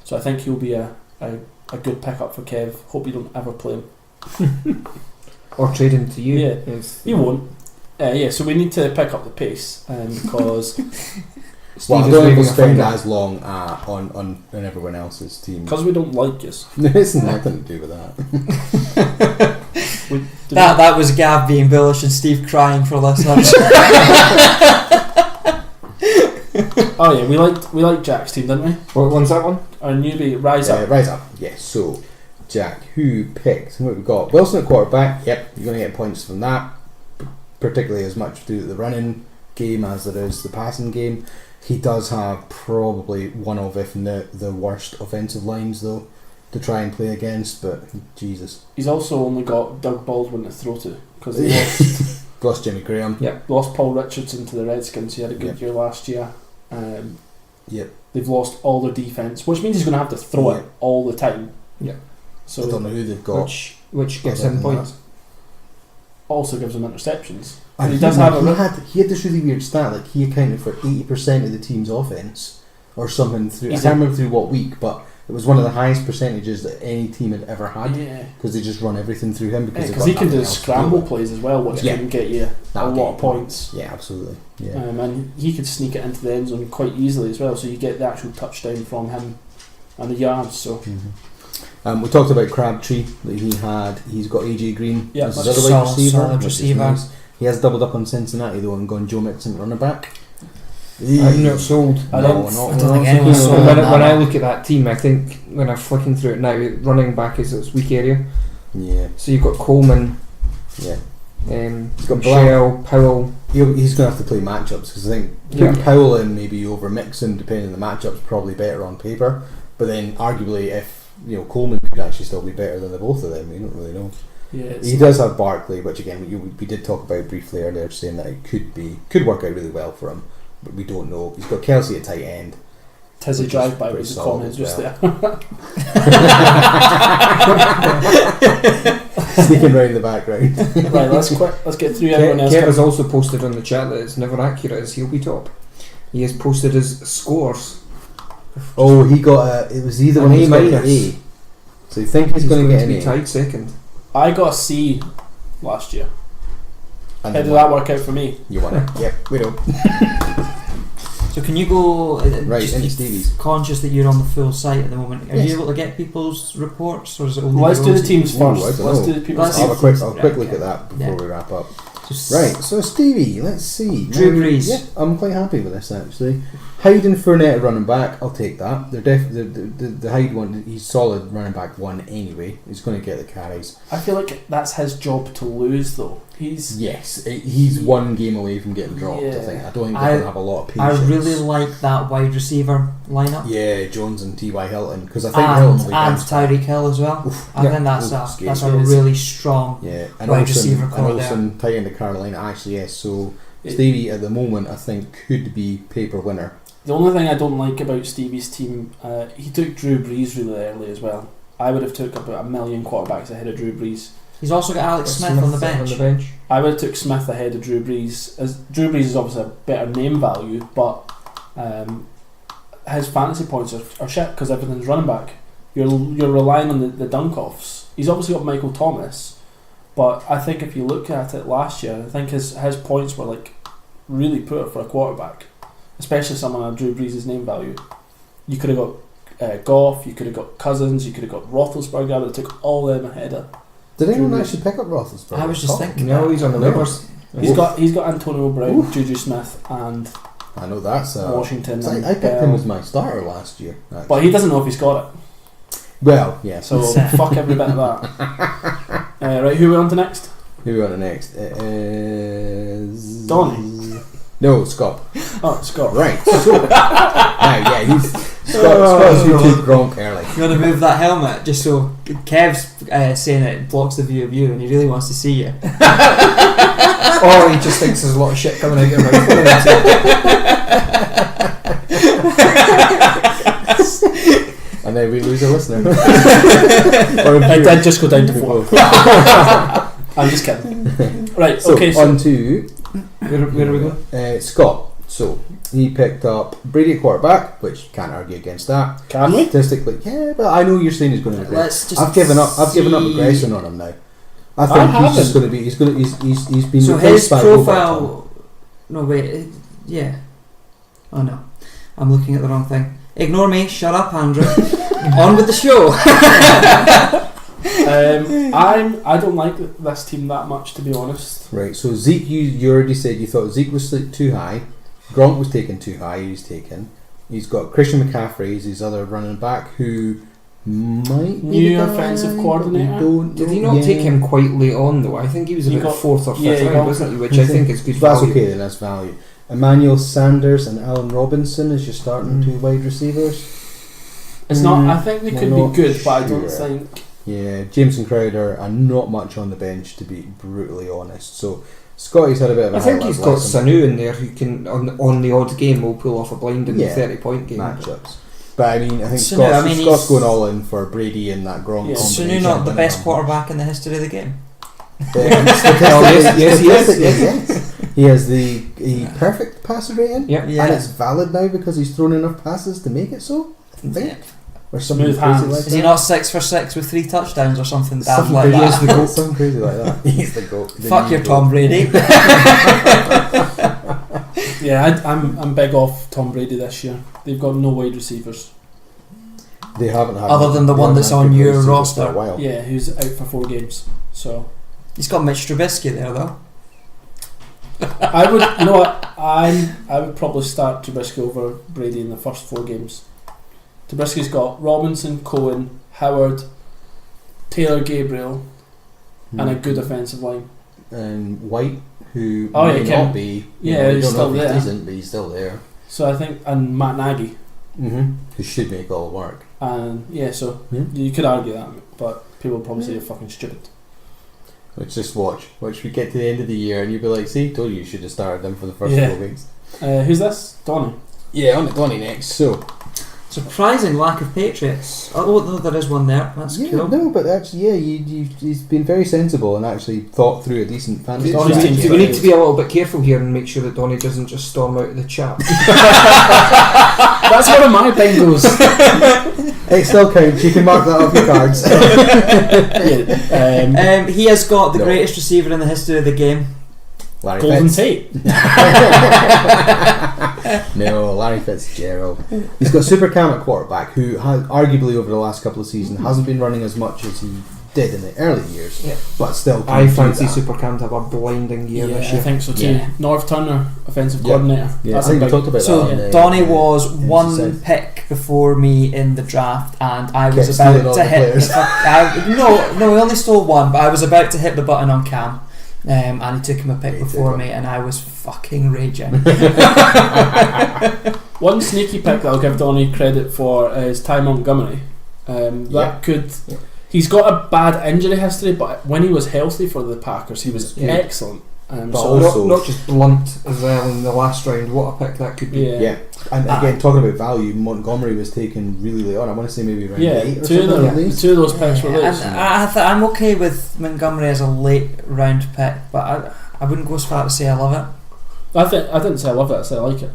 [SPEAKER 3] So I think he'll be a good pickup for Kev. Hope you don't ever play him.
[SPEAKER 4] Or trade him to you.
[SPEAKER 3] Yeah.
[SPEAKER 4] Yes.
[SPEAKER 3] He won't. Yeah, so we need to pick up the pace, because
[SPEAKER 4] Steve
[SPEAKER 2] Well, I
[SPEAKER 4] is
[SPEAKER 2] don't think
[SPEAKER 4] waving
[SPEAKER 2] we'll
[SPEAKER 4] a
[SPEAKER 2] spend
[SPEAKER 4] finger.
[SPEAKER 2] as long on everyone else's team.
[SPEAKER 3] we don't like you.
[SPEAKER 2] It's nothing to do with that.
[SPEAKER 1] That was Gav being bullish and Steve crying for listeners.
[SPEAKER 3] Oh yeah, we liked Jack's team, didn't we?
[SPEAKER 4] What one's that one?
[SPEAKER 3] Our newbie Rise Up.
[SPEAKER 2] Rise up. Yes. So Jack, who picked? What we've got? Wilson at quarterback. Yep, you're going to get points from that. Particularly as much to do with the running game as there is the passing game. He does have probably one of, if not the worst offensive lines though to try and play against. But Jesus,
[SPEAKER 3] He's also only got Doug Baldwin to throw to because they lost.
[SPEAKER 2] lost Jimmy Graham.
[SPEAKER 3] Lost Paul Richardson to the Redskins. He had a good year last year. They've lost all their defence, which means he's going to have to throw it all the time.
[SPEAKER 4] Yeah.
[SPEAKER 3] So
[SPEAKER 2] I don't know who they've got.
[SPEAKER 4] Which gives him points.
[SPEAKER 3] Also gives him interceptions.
[SPEAKER 2] And
[SPEAKER 3] he does have
[SPEAKER 2] he had this really weird stat, like he accounted for 80% of the team's offense or something through. I can't remember through what week, but it was one of the highest percentages that any team had ever had.
[SPEAKER 3] Yeah,
[SPEAKER 2] because they just run everything through him
[SPEAKER 3] because he can do scramble plays as well, which can get you a lot of points.
[SPEAKER 2] Yeah, absolutely. Yeah,
[SPEAKER 3] and he could sneak it into the end zone quite easily as well. So you get the actual touchdown from him and the yards. So.
[SPEAKER 2] We talked about Crabtree that he had. He's got AJ Green as his other wide receiver.
[SPEAKER 1] Solid receiver.
[SPEAKER 2] Nice. He has doubled up on Cincinnati though and gone Joe Mixon running back.
[SPEAKER 4] I'm not sold.
[SPEAKER 1] I don't think anyone's sold.
[SPEAKER 4] When I look at that team, I think when I'm flicking through it now, running back is its weak area.
[SPEAKER 2] Yeah.
[SPEAKER 4] So you've got Coleman.
[SPEAKER 2] Yeah.
[SPEAKER 4] He's got Michelle, Powell.
[SPEAKER 2] He's going to have to play matchups because I think putting Powell in maybe over Mixon, depending on the matchups, probably better on paper. But then arguably, if Coleman could actually still be better than the both of them, we don't really know.
[SPEAKER 3] Yeah,
[SPEAKER 2] he does have Barkley, which again we did talk about briefly earlier, saying that it could work out really well for him, but we don't know. He's got Kelsey at tight end.
[SPEAKER 3] Tizzy drive-by was a comment just there.
[SPEAKER 2] Sneaking round the background.
[SPEAKER 3] Right, let's get through everyone else.
[SPEAKER 4] Kev has also posted on the chat that it's never accurate as he'll be top. He has posted his scores.
[SPEAKER 2] Oh, he got it was either
[SPEAKER 4] an
[SPEAKER 2] one
[SPEAKER 4] A minus.
[SPEAKER 2] A. So you think he's going to get an
[SPEAKER 4] be
[SPEAKER 2] A?
[SPEAKER 4] tied second.
[SPEAKER 3] I got a C last year.
[SPEAKER 2] And
[SPEAKER 3] how did that work out for me?
[SPEAKER 2] You won it. Yep, we know.
[SPEAKER 1] So can you go
[SPEAKER 2] right into Stevie's?
[SPEAKER 1] Conscious that you're on the full site at the moment. Are you able to get people's reports, or is it only?
[SPEAKER 3] Let's do the teams first.
[SPEAKER 2] Let's
[SPEAKER 3] do the people's
[SPEAKER 2] teams.
[SPEAKER 3] I'll
[SPEAKER 2] have a quick look at that before we wrap up. Right, so Stevie, let's see.
[SPEAKER 1] Drew Brees.
[SPEAKER 2] Yeah, I'm quite happy with this actually. Hyde and Fournette running back, I'll take that. They're the Hyde one, he's solid running back one anyway. He's going to get the carries.
[SPEAKER 3] I feel like that's his job to lose though. He's
[SPEAKER 2] one game away from getting dropped. I think. I don't think they're going to have a lot of patience.
[SPEAKER 1] I really like that wide receiver lineup.
[SPEAKER 2] Yeah, Jones and T.Y. Hilton, because I think
[SPEAKER 1] and Tyreek Hill as well. I think that's a really strong wide receiver core there.
[SPEAKER 2] And Olsen tight end to Carolina. Actually, yes. So Stevie at the moment, I think, could be paper winner.
[SPEAKER 3] The only thing I don't like about Stevie's team, he took Drew Brees really early as well. I would have took about 1 million quarterbacks ahead of Drew Brees.
[SPEAKER 1] He's also got Alex Smith on the bench.
[SPEAKER 3] I would have took Smith ahead of Drew Brees. As Drew Brees is obviously a better name value, but his fantasy points are shit because everything's running back. You're relying on the dunk-offs. He's obviously got Michael Thomas, but I think if you look at it last year, I think his points were like really poor for a quarterback, especially someone of Drew Brees' name value. You could have got Goff, you could have got Cousins, you could have got Roethlisberger, but they took all them ahead of.
[SPEAKER 2] Did anyone actually pick up Roethlisberger?
[SPEAKER 1] I was just thinking.
[SPEAKER 4] No, he's on the waivers.
[SPEAKER 3] He's got Antonio Brown, Juju Smith, and
[SPEAKER 2] I know that's
[SPEAKER 3] Washington.
[SPEAKER 2] I picked him as my starter last year, actually.
[SPEAKER 3] But he doesn't know if he's got it.
[SPEAKER 2] Well, yeah.
[SPEAKER 3] So fuck every bit of that. Right, who are we on to next?
[SPEAKER 2] Who are we on to next? It is
[SPEAKER 3] Donnie.
[SPEAKER 2] No, Scott.
[SPEAKER 3] Oh, Scott.
[SPEAKER 2] Right. So, Scott's who took Gronk early.
[SPEAKER 1] You want to move that helmet just so Kev's saying it blocks the view of you, and he really wants to see you.
[SPEAKER 4] Or he just thinks there's a lot of shit coming out your mouth.
[SPEAKER 2] And then we lose a listener.
[SPEAKER 3] I did just go down to 4. I'm just kidding. Right,
[SPEAKER 2] so
[SPEAKER 3] okay.
[SPEAKER 2] On to
[SPEAKER 4] where are we going?
[SPEAKER 2] Scott. So he picked up Brady at quarterback, which can't argue against that.
[SPEAKER 3] Can we?
[SPEAKER 2] Statistically, yeah, but I know you're saying he's going to regress. I've given up aggression on him now. I think he's just going to be. He's been.
[SPEAKER 1] So his profile. No wait. Yeah. Oh no, I'm looking at the wrong thing. Ignore me. Shut up, Andrew. On with the show.
[SPEAKER 3] I don't like this team that much, to be honest.
[SPEAKER 2] Right. So Zeke, you already said you thought Zeke was too high. Gronk was taken too high. He's got Christian McCaffrey as his other running back, who might be
[SPEAKER 3] New
[SPEAKER 2] the guy,
[SPEAKER 3] offensive
[SPEAKER 2] but
[SPEAKER 3] coordinator?
[SPEAKER 2] we don't
[SPEAKER 4] Did
[SPEAKER 2] know.
[SPEAKER 4] he not
[SPEAKER 2] Yeah.
[SPEAKER 4] take him quite late on though? I think he was
[SPEAKER 3] He
[SPEAKER 4] about
[SPEAKER 3] got-
[SPEAKER 4] 4th or 5th
[SPEAKER 3] yeah, he
[SPEAKER 4] round,
[SPEAKER 3] got-
[SPEAKER 4] wasn't he? Which I think is good
[SPEAKER 2] That's
[SPEAKER 4] value.
[SPEAKER 2] okay then, that's value. Emmanuel Sanders and Alan Robinson as your starting two wide receivers.
[SPEAKER 3] It's not. I think they
[SPEAKER 2] We're
[SPEAKER 3] could
[SPEAKER 2] not
[SPEAKER 3] be good, but I don't
[SPEAKER 2] sure.
[SPEAKER 3] think.
[SPEAKER 2] Yeah, Jameson Crowder and not much on the bench, to be brutally honest. So Scotty's had a bit of a
[SPEAKER 4] I think
[SPEAKER 2] highlight
[SPEAKER 4] he's got
[SPEAKER 2] lesson.
[SPEAKER 4] Sanu in there who can, on the odd game, will pull off a blinding
[SPEAKER 2] Yeah.
[SPEAKER 4] 30-point game.
[SPEAKER 2] matchups. But I mean, I think
[SPEAKER 1] Sanu,
[SPEAKER 2] Scott's,
[SPEAKER 1] I mean,
[SPEAKER 2] Scott's
[SPEAKER 1] he's-
[SPEAKER 2] going all in for Brady and that Gronk
[SPEAKER 3] Yeah.
[SPEAKER 2] combination.
[SPEAKER 1] Sanu not the best
[SPEAKER 2] Um,
[SPEAKER 1] quarterback in the history of the game.
[SPEAKER 4] Yes, he is.
[SPEAKER 2] Yes. He has the perfect passer rating,
[SPEAKER 4] Yep.
[SPEAKER 1] Yeah.
[SPEAKER 2] and it's valid now because he's thrown enough passes to make it so. I think.
[SPEAKER 1] Yeah.
[SPEAKER 2] Or something
[SPEAKER 3] Smooth
[SPEAKER 2] crazy
[SPEAKER 3] hands.
[SPEAKER 2] like
[SPEAKER 1] Is he
[SPEAKER 2] that.
[SPEAKER 1] not 6 for 6 with 3 touchdowns or something damn
[SPEAKER 2] Something
[SPEAKER 1] like
[SPEAKER 2] crazy,
[SPEAKER 1] that?
[SPEAKER 2] the goat. Something crazy like that. He's the goat. The
[SPEAKER 1] Fuck
[SPEAKER 2] new
[SPEAKER 1] your
[SPEAKER 2] goat.
[SPEAKER 1] Tom Brady.
[SPEAKER 3] Yeah, I'm big off Tom Brady this year. They've got no wide receivers.
[SPEAKER 2] They haven't had
[SPEAKER 1] Other than the
[SPEAKER 2] they
[SPEAKER 1] one
[SPEAKER 2] haven't
[SPEAKER 1] that's
[SPEAKER 2] had
[SPEAKER 1] on
[SPEAKER 2] good
[SPEAKER 1] your
[SPEAKER 2] receivers
[SPEAKER 1] roster.
[SPEAKER 2] for a while.
[SPEAKER 3] Yeah, who's out for 4 games. So
[SPEAKER 1] He's got Mitch Trubisky there though.
[SPEAKER 3] I would, you know what? I would probably start Trubisky over Brady in the first 4 games. Trubisky's got Robinson, Cohen, Howard, Taylor Gabriel, and a good offensive line.
[SPEAKER 2] And White, who
[SPEAKER 3] Oh,
[SPEAKER 2] may
[SPEAKER 3] yeah,
[SPEAKER 2] not be.
[SPEAKER 3] yeah,
[SPEAKER 2] we
[SPEAKER 3] he's
[SPEAKER 2] don't know
[SPEAKER 3] still
[SPEAKER 2] if
[SPEAKER 3] there.
[SPEAKER 2] He isn't, but he's still there.
[SPEAKER 3] So I think, and Matt Nagy,
[SPEAKER 2] Who should make all the work.
[SPEAKER 3] and yeah, so
[SPEAKER 2] Yeah.
[SPEAKER 3] you could argue that, but people would probably say you're fucking stupid.
[SPEAKER 2] Let's just watch. Watch we get to the end of the year and you'll be like, see, told you should have started them for the first
[SPEAKER 3] Yeah.
[SPEAKER 2] 4 weeks.
[SPEAKER 3] Who's this? Donny.
[SPEAKER 2] Yeah, on to Donny next. So,
[SPEAKER 1] Surprising lack of Patriots. Oh, no, there is one there. That's
[SPEAKER 2] yeah,
[SPEAKER 1] cool.
[SPEAKER 2] no, but actually, yeah, he's been very sensible and actually thought through a decent fantasy
[SPEAKER 3] Do
[SPEAKER 4] Do
[SPEAKER 3] Donny's
[SPEAKER 4] we,
[SPEAKER 2] strategy.
[SPEAKER 3] team's
[SPEAKER 4] do we
[SPEAKER 3] very
[SPEAKER 4] need to be a little bit careful here and make sure that Donny doesn't just storm out of the chat?
[SPEAKER 3] That's one of my bingos.
[SPEAKER 2] It still counts. You can mark that off your cards.
[SPEAKER 3] Yeah,
[SPEAKER 1] He has got the
[SPEAKER 2] No.
[SPEAKER 1] greatest receiver in the history of the game.
[SPEAKER 2] Larry
[SPEAKER 3] Golden
[SPEAKER 2] Fitz.
[SPEAKER 3] Tate.
[SPEAKER 2] No, Larry Fitzgerald. He's got Super Cam at quarterback, who arguably over the last couple of seasons hasn't been running as much as he did in the early years,
[SPEAKER 4] Yeah.
[SPEAKER 2] but still.
[SPEAKER 4] I
[SPEAKER 2] can do
[SPEAKER 4] fancy
[SPEAKER 2] that.
[SPEAKER 4] Super Cam to have a blinding year
[SPEAKER 3] Yeah,
[SPEAKER 4] this
[SPEAKER 3] I
[SPEAKER 4] year.
[SPEAKER 3] think so too.
[SPEAKER 2] Yeah.
[SPEAKER 3] North Turner, offensive
[SPEAKER 2] Yeah.
[SPEAKER 3] coordinator.
[SPEAKER 2] Yeah,
[SPEAKER 3] That's
[SPEAKER 2] I think
[SPEAKER 3] a
[SPEAKER 2] we
[SPEAKER 3] big.
[SPEAKER 2] talked about
[SPEAKER 1] So
[SPEAKER 2] that. on the-
[SPEAKER 1] Donny was
[SPEAKER 2] in
[SPEAKER 1] one
[SPEAKER 2] South.
[SPEAKER 1] pick before me in the draft, and I was
[SPEAKER 2] Kept stealing
[SPEAKER 1] about
[SPEAKER 2] all
[SPEAKER 1] to
[SPEAKER 2] the
[SPEAKER 1] hit.
[SPEAKER 2] players.
[SPEAKER 1] No, he only stole one, but I was about to hit the button on Cam, and he took him a pick
[SPEAKER 2] Yeah, he
[SPEAKER 1] before
[SPEAKER 2] did.
[SPEAKER 1] me, and I was fucking raging.
[SPEAKER 3] One sneaky pick that I'll give Donny credit for is Ty Montgomery. That
[SPEAKER 2] Yeah.
[SPEAKER 3] could.
[SPEAKER 2] Yeah.
[SPEAKER 3] He's got a bad injury history, but when he was healthy for the Packers, he was
[SPEAKER 4] Yeah.
[SPEAKER 3] excellent.
[SPEAKER 2] But
[SPEAKER 3] So
[SPEAKER 2] also-
[SPEAKER 4] not just blunt as well in the last round. What a pick that could be.
[SPEAKER 3] yeah,
[SPEAKER 2] Yeah, and again, talking about value, Montgomery was taken really late on. I want to say maybe around 8 or
[SPEAKER 3] two of
[SPEAKER 2] something
[SPEAKER 3] them,
[SPEAKER 2] at least.
[SPEAKER 3] two of those picks were late.
[SPEAKER 1] And I'm okay with Montgomery as a late round pick, but I wouldn't go as far to say I love it.
[SPEAKER 3] I didn't say I love it. I said I like it.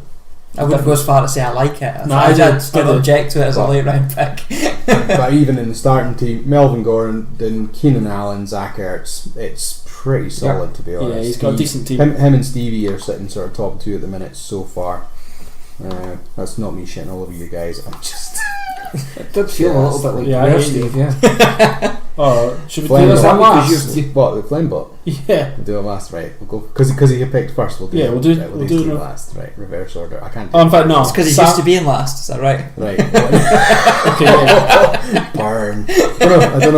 [SPEAKER 1] I wouldn't go as far to say I like it.
[SPEAKER 3] No,
[SPEAKER 1] I
[SPEAKER 3] I
[SPEAKER 1] just
[SPEAKER 3] do.
[SPEAKER 1] did object to it as a late round pick.
[SPEAKER 2] But even in the starting team, Melvin Gordon, Keenan Allen, Zach Ertz, it's pretty solid to be honest.
[SPEAKER 3] Yeah, he's got a decent team.
[SPEAKER 2] Him and Stevie are sitting sort of top 2 at the minute so far. That's not me shitting all over you guys. I'm just.
[SPEAKER 4] It did feel a little bit like
[SPEAKER 3] Yeah, I
[SPEAKER 4] yours,
[SPEAKER 3] hate you.
[SPEAKER 4] Steve, yeah.
[SPEAKER 3] Oh, should we do
[SPEAKER 2] Flame
[SPEAKER 3] this
[SPEAKER 2] bot.
[SPEAKER 3] one last?
[SPEAKER 4] Because you-
[SPEAKER 2] What, the flame bot?
[SPEAKER 3] Yeah.
[SPEAKER 2] We'll do it last, right? We'll go because he picked first. We'll do
[SPEAKER 3] Yeah,
[SPEAKER 2] it.
[SPEAKER 3] we'll do-
[SPEAKER 2] Right,
[SPEAKER 3] we'll do
[SPEAKER 2] Steve
[SPEAKER 3] it.
[SPEAKER 2] last, right? Reverse order. I can't.
[SPEAKER 3] Oh, in fact, no.
[SPEAKER 1] It's because he
[SPEAKER 3] Sam-
[SPEAKER 1] used to be in last. Is that right?
[SPEAKER 2] Right.
[SPEAKER 3] Okay, yeah.
[SPEAKER 2] Burn. I don't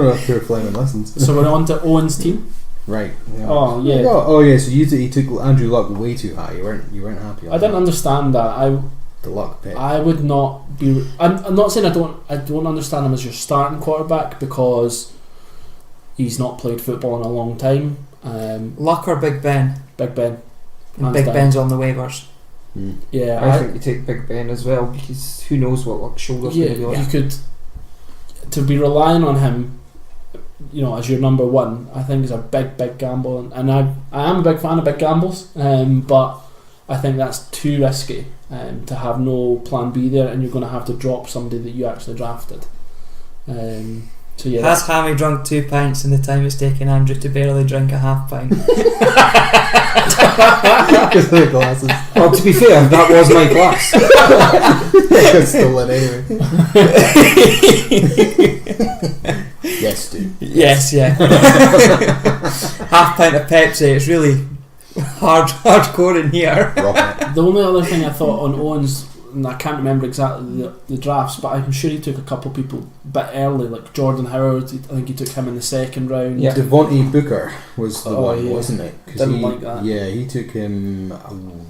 [SPEAKER 2] know if Pure Flaming listens.
[SPEAKER 3] So we're on to Owen's team.
[SPEAKER 2] Right. Yeah.
[SPEAKER 3] Oh, yeah.
[SPEAKER 2] Oh yeah. So he took Andrew Luck way too high. You weren't happy. On
[SPEAKER 3] I didn't
[SPEAKER 2] that.
[SPEAKER 3] understand that.
[SPEAKER 2] the Luck pick.
[SPEAKER 3] I would not be. I'm not saying I don't understand him as your starting quarterback because he's not played football in a long time.
[SPEAKER 1] Luck or Big Ben?
[SPEAKER 3] Big Ben.
[SPEAKER 1] And
[SPEAKER 3] Hands
[SPEAKER 1] Big
[SPEAKER 3] down.
[SPEAKER 1] Ben's on the waivers.
[SPEAKER 3] Yeah,
[SPEAKER 4] I think you take Big Ben as well because who knows what Luck's shoulder's
[SPEAKER 3] yeah,
[SPEAKER 4] going to be like.
[SPEAKER 3] you could to be relying on him, you know, as your number one. I think is a big gamble, and I am a big fan of big gambles, but I think that's too risky to have no plan B there, and you're going to have to drop somebody that you actually drafted. So yeah,
[SPEAKER 1] Has Hammy drunk 2 pints in the time it's taken Andrew to barely drink a half pint?
[SPEAKER 2] Because of the glasses.
[SPEAKER 4] Well, to be fair, that was my glass.
[SPEAKER 2] I stole it anyway. Yes, dude.
[SPEAKER 1] Yes, yeah. Half pint of Pepsi. It's really hardcore in here.
[SPEAKER 2] Rock it.
[SPEAKER 3] the only other thing I thought on Owens and I can't remember exactly the drafts, but I'm sure he took a couple people a bit early, like Jordan Howard. I think he took him in the second round.
[SPEAKER 4] Yeah.
[SPEAKER 2] Devontae Booker was the one,
[SPEAKER 3] yeah.
[SPEAKER 2] wasn't it? 'Cause
[SPEAKER 3] Didn't like that.
[SPEAKER 2] Yeah, he took him.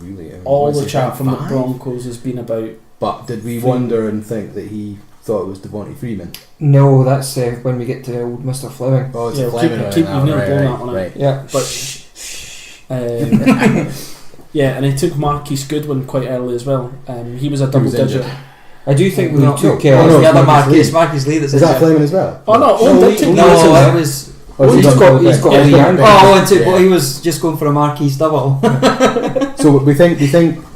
[SPEAKER 2] Really.
[SPEAKER 3] All
[SPEAKER 2] was
[SPEAKER 3] the
[SPEAKER 2] it
[SPEAKER 3] chat
[SPEAKER 2] round
[SPEAKER 3] from the
[SPEAKER 2] 5?
[SPEAKER 3] Broncos has been about.
[SPEAKER 2] But did we
[SPEAKER 3] Freeman.
[SPEAKER 2] wonder and think that he thought it was Devontae Freeman?
[SPEAKER 4] No, that's when we get to old Mr. Fleming.
[SPEAKER 2] Oh, it's
[SPEAKER 3] Yeah,
[SPEAKER 2] a
[SPEAKER 3] keep-
[SPEAKER 2] Fleming.
[SPEAKER 3] keep-
[SPEAKER 2] right,
[SPEAKER 3] you've nearly
[SPEAKER 2] right,
[SPEAKER 3] blown
[SPEAKER 2] right,
[SPEAKER 3] that one out.
[SPEAKER 2] right.
[SPEAKER 4] Yeah.
[SPEAKER 3] But yeah, and he took Marquise Goodwin quite early as well. He was a
[SPEAKER 2] He
[SPEAKER 3] double
[SPEAKER 2] was
[SPEAKER 3] digit.
[SPEAKER 2] injured.
[SPEAKER 4] I do think we
[SPEAKER 2] No,
[SPEAKER 4] took.
[SPEAKER 2] no, no,
[SPEAKER 1] the other
[SPEAKER 2] Marcus
[SPEAKER 1] Marcus Lee that's
[SPEAKER 2] Is
[SPEAKER 1] in
[SPEAKER 2] that
[SPEAKER 1] there.
[SPEAKER 2] Fleming as well?
[SPEAKER 3] Oh no, Owen did take
[SPEAKER 4] Lee-
[SPEAKER 1] No,
[SPEAKER 3] Marquise.
[SPEAKER 1] it was.
[SPEAKER 2] Or has
[SPEAKER 4] He's
[SPEAKER 2] he
[SPEAKER 4] got-
[SPEAKER 2] both
[SPEAKER 4] he's
[SPEAKER 2] big?
[SPEAKER 4] got
[SPEAKER 2] Yeah,
[SPEAKER 4] a
[SPEAKER 2] he's got
[SPEAKER 4] young-
[SPEAKER 2] big.
[SPEAKER 1] Oh, and
[SPEAKER 2] Yeah.
[SPEAKER 1] well, he was just going for a Marquis double.
[SPEAKER 2] So we think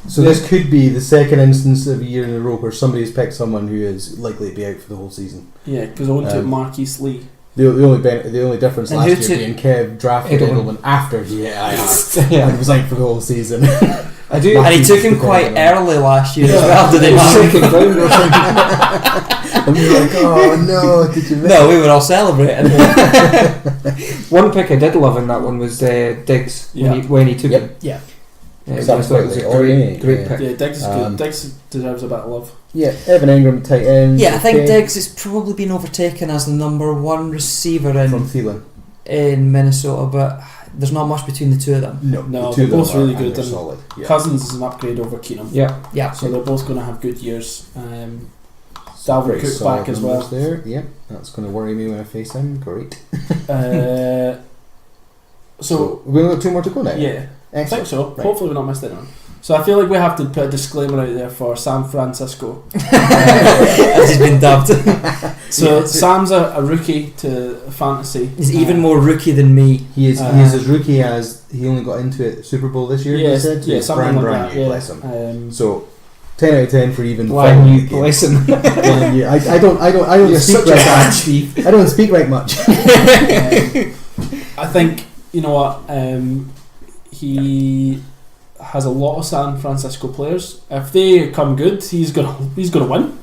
[SPEAKER 2] so. This could be the second instance of a year in a row where somebody has picked someone who is likely to be out for the whole season.
[SPEAKER 3] Yeah, because Owen took
[SPEAKER 2] Um,
[SPEAKER 3] Marquise Lee.
[SPEAKER 2] The only difference
[SPEAKER 1] And
[SPEAKER 2] last
[SPEAKER 1] who
[SPEAKER 2] year
[SPEAKER 1] took-
[SPEAKER 2] being Kev drafted
[SPEAKER 4] Edelman.
[SPEAKER 2] Edelman after he hit IR
[SPEAKER 4] Yeah.
[SPEAKER 2] and was out for the whole season.
[SPEAKER 4] I do.
[SPEAKER 1] And he took him quite early last year as well, did he?
[SPEAKER 4] He was
[SPEAKER 1] Mark?
[SPEAKER 4] second round or something.
[SPEAKER 2] And we were like, oh no, did you miss
[SPEAKER 1] No,
[SPEAKER 2] it?
[SPEAKER 1] we were all celebrating.
[SPEAKER 4] One pick I did love in that one was Diggs
[SPEAKER 3] Yeah.
[SPEAKER 4] when he took
[SPEAKER 2] Yep.
[SPEAKER 4] him.
[SPEAKER 1] Yeah.
[SPEAKER 4] I thought it was a great pick.
[SPEAKER 3] Yeah, Diggs is
[SPEAKER 2] Um,
[SPEAKER 3] good. Diggs deserves a bit of love.
[SPEAKER 2] Yeah, Evan Ingram, tight end.
[SPEAKER 1] Yeah, I think
[SPEAKER 2] okay,
[SPEAKER 1] Diggs has probably been overtaken as the number one receiver
[SPEAKER 2] from Thielen.
[SPEAKER 1] in Minnesota, but there's not much between the two of them.
[SPEAKER 2] No,
[SPEAKER 3] No,
[SPEAKER 2] the two of
[SPEAKER 3] they're
[SPEAKER 2] them
[SPEAKER 3] both
[SPEAKER 2] are-
[SPEAKER 3] really
[SPEAKER 2] and
[SPEAKER 3] good,
[SPEAKER 2] they're
[SPEAKER 3] and
[SPEAKER 2] solid. Yeah.
[SPEAKER 3] Cousins is an upgrade over Keenum.
[SPEAKER 4] Yeah.
[SPEAKER 1] Yeah.
[SPEAKER 3] So they're both going to have good years. Dalvin
[SPEAKER 2] Pretty
[SPEAKER 3] Cook
[SPEAKER 2] solid
[SPEAKER 3] back as well.
[SPEAKER 2] numbers There, yeah, that's going to worry me when I face him. Great.
[SPEAKER 3] So
[SPEAKER 2] we've got 2 more to go now.
[SPEAKER 3] yeah, I think
[SPEAKER 2] Excellent.
[SPEAKER 3] so.
[SPEAKER 2] Right.
[SPEAKER 3] Hopefully we've not missed anyone. So I feel like we have to put a disclaimer out there for San Francisco.
[SPEAKER 1] As he's been dubbed.
[SPEAKER 3] So
[SPEAKER 1] Yeah,
[SPEAKER 3] Sam's a rookie to fantasy.
[SPEAKER 1] He's even more rookie than me.
[SPEAKER 2] He is as rookie as he only got into it Super Bowl this year.
[SPEAKER 3] Yeah,
[SPEAKER 2] you said?
[SPEAKER 3] yeah, something
[SPEAKER 2] brand
[SPEAKER 3] like that.
[SPEAKER 2] new,
[SPEAKER 3] Yeah.
[SPEAKER 2] bless him. So 10 out of 10 for even
[SPEAKER 4] Why
[SPEAKER 2] following
[SPEAKER 4] you
[SPEAKER 2] the game.
[SPEAKER 4] bless him?
[SPEAKER 2] Well, yeah, I don't
[SPEAKER 4] You're
[SPEAKER 2] speak
[SPEAKER 4] such a
[SPEAKER 2] right
[SPEAKER 4] bad
[SPEAKER 2] much.
[SPEAKER 4] Steve.
[SPEAKER 2] I don't speak right much.
[SPEAKER 3] I think you know what he has a lot of San Francisco players. If they come good, he's gonna win.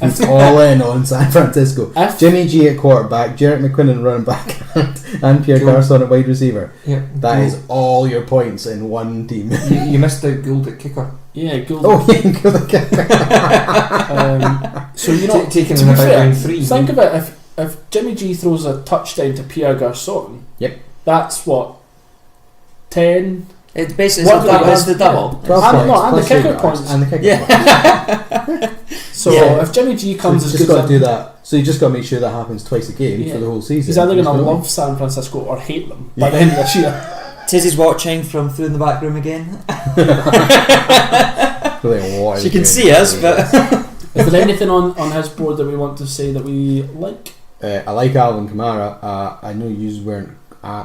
[SPEAKER 2] He's all in on San Francisco.
[SPEAKER 3] If
[SPEAKER 2] Jimmy G at quarterback, Jarrett McQuinlan running back, and Pierre
[SPEAKER 4] Cool.
[SPEAKER 2] Garçon at wide receiver.
[SPEAKER 4] Yeah.
[SPEAKER 2] That is all your points in one team.
[SPEAKER 4] You missed out Gould at kicker.
[SPEAKER 3] yeah, Gould.
[SPEAKER 2] Oh, yeah, kill the kicker.
[SPEAKER 3] So you know,
[SPEAKER 4] Taking
[SPEAKER 3] to
[SPEAKER 4] him
[SPEAKER 3] be
[SPEAKER 4] about
[SPEAKER 3] fair,
[SPEAKER 4] round 3.
[SPEAKER 3] think about if Jimmy G throws a touchdown to Pierre Garçon.
[SPEAKER 2] Yep.
[SPEAKER 3] That's what 10.
[SPEAKER 1] It's basically
[SPEAKER 3] What do they
[SPEAKER 1] it's the
[SPEAKER 3] have?
[SPEAKER 1] double.
[SPEAKER 2] 12
[SPEAKER 3] And-
[SPEAKER 2] points,
[SPEAKER 3] no, and
[SPEAKER 2] plus
[SPEAKER 3] the kicker
[SPEAKER 2] field yards,
[SPEAKER 3] points.
[SPEAKER 2] and the kicker
[SPEAKER 1] Yeah.
[SPEAKER 2] points.
[SPEAKER 3] So
[SPEAKER 1] Yeah.
[SPEAKER 3] if Jimmy G comes
[SPEAKER 2] So
[SPEAKER 3] as
[SPEAKER 2] you just
[SPEAKER 3] good
[SPEAKER 2] got
[SPEAKER 3] as
[SPEAKER 2] to do that. So you just got to make sure that happens twice a game
[SPEAKER 3] Yeah.
[SPEAKER 2] for the whole season.
[SPEAKER 3] he's either
[SPEAKER 2] You're
[SPEAKER 3] going to
[SPEAKER 2] just gonna
[SPEAKER 3] love San Francisco or hate them by the end of this year.
[SPEAKER 1] Tizzy's watching from through in the back room again.
[SPEAKER 2] win. Really, what
[SPEAKER 1] She
[SPEAKER 2] is
[SPEAKER 1] can
[SPEAKER 2] it?
[SPEAKER 1] see us, but
[SPEAKER 3] Is there anything on his board that we want to say that we like?
[SPEAKER 2] I like Alvin Kamara. I know you weren't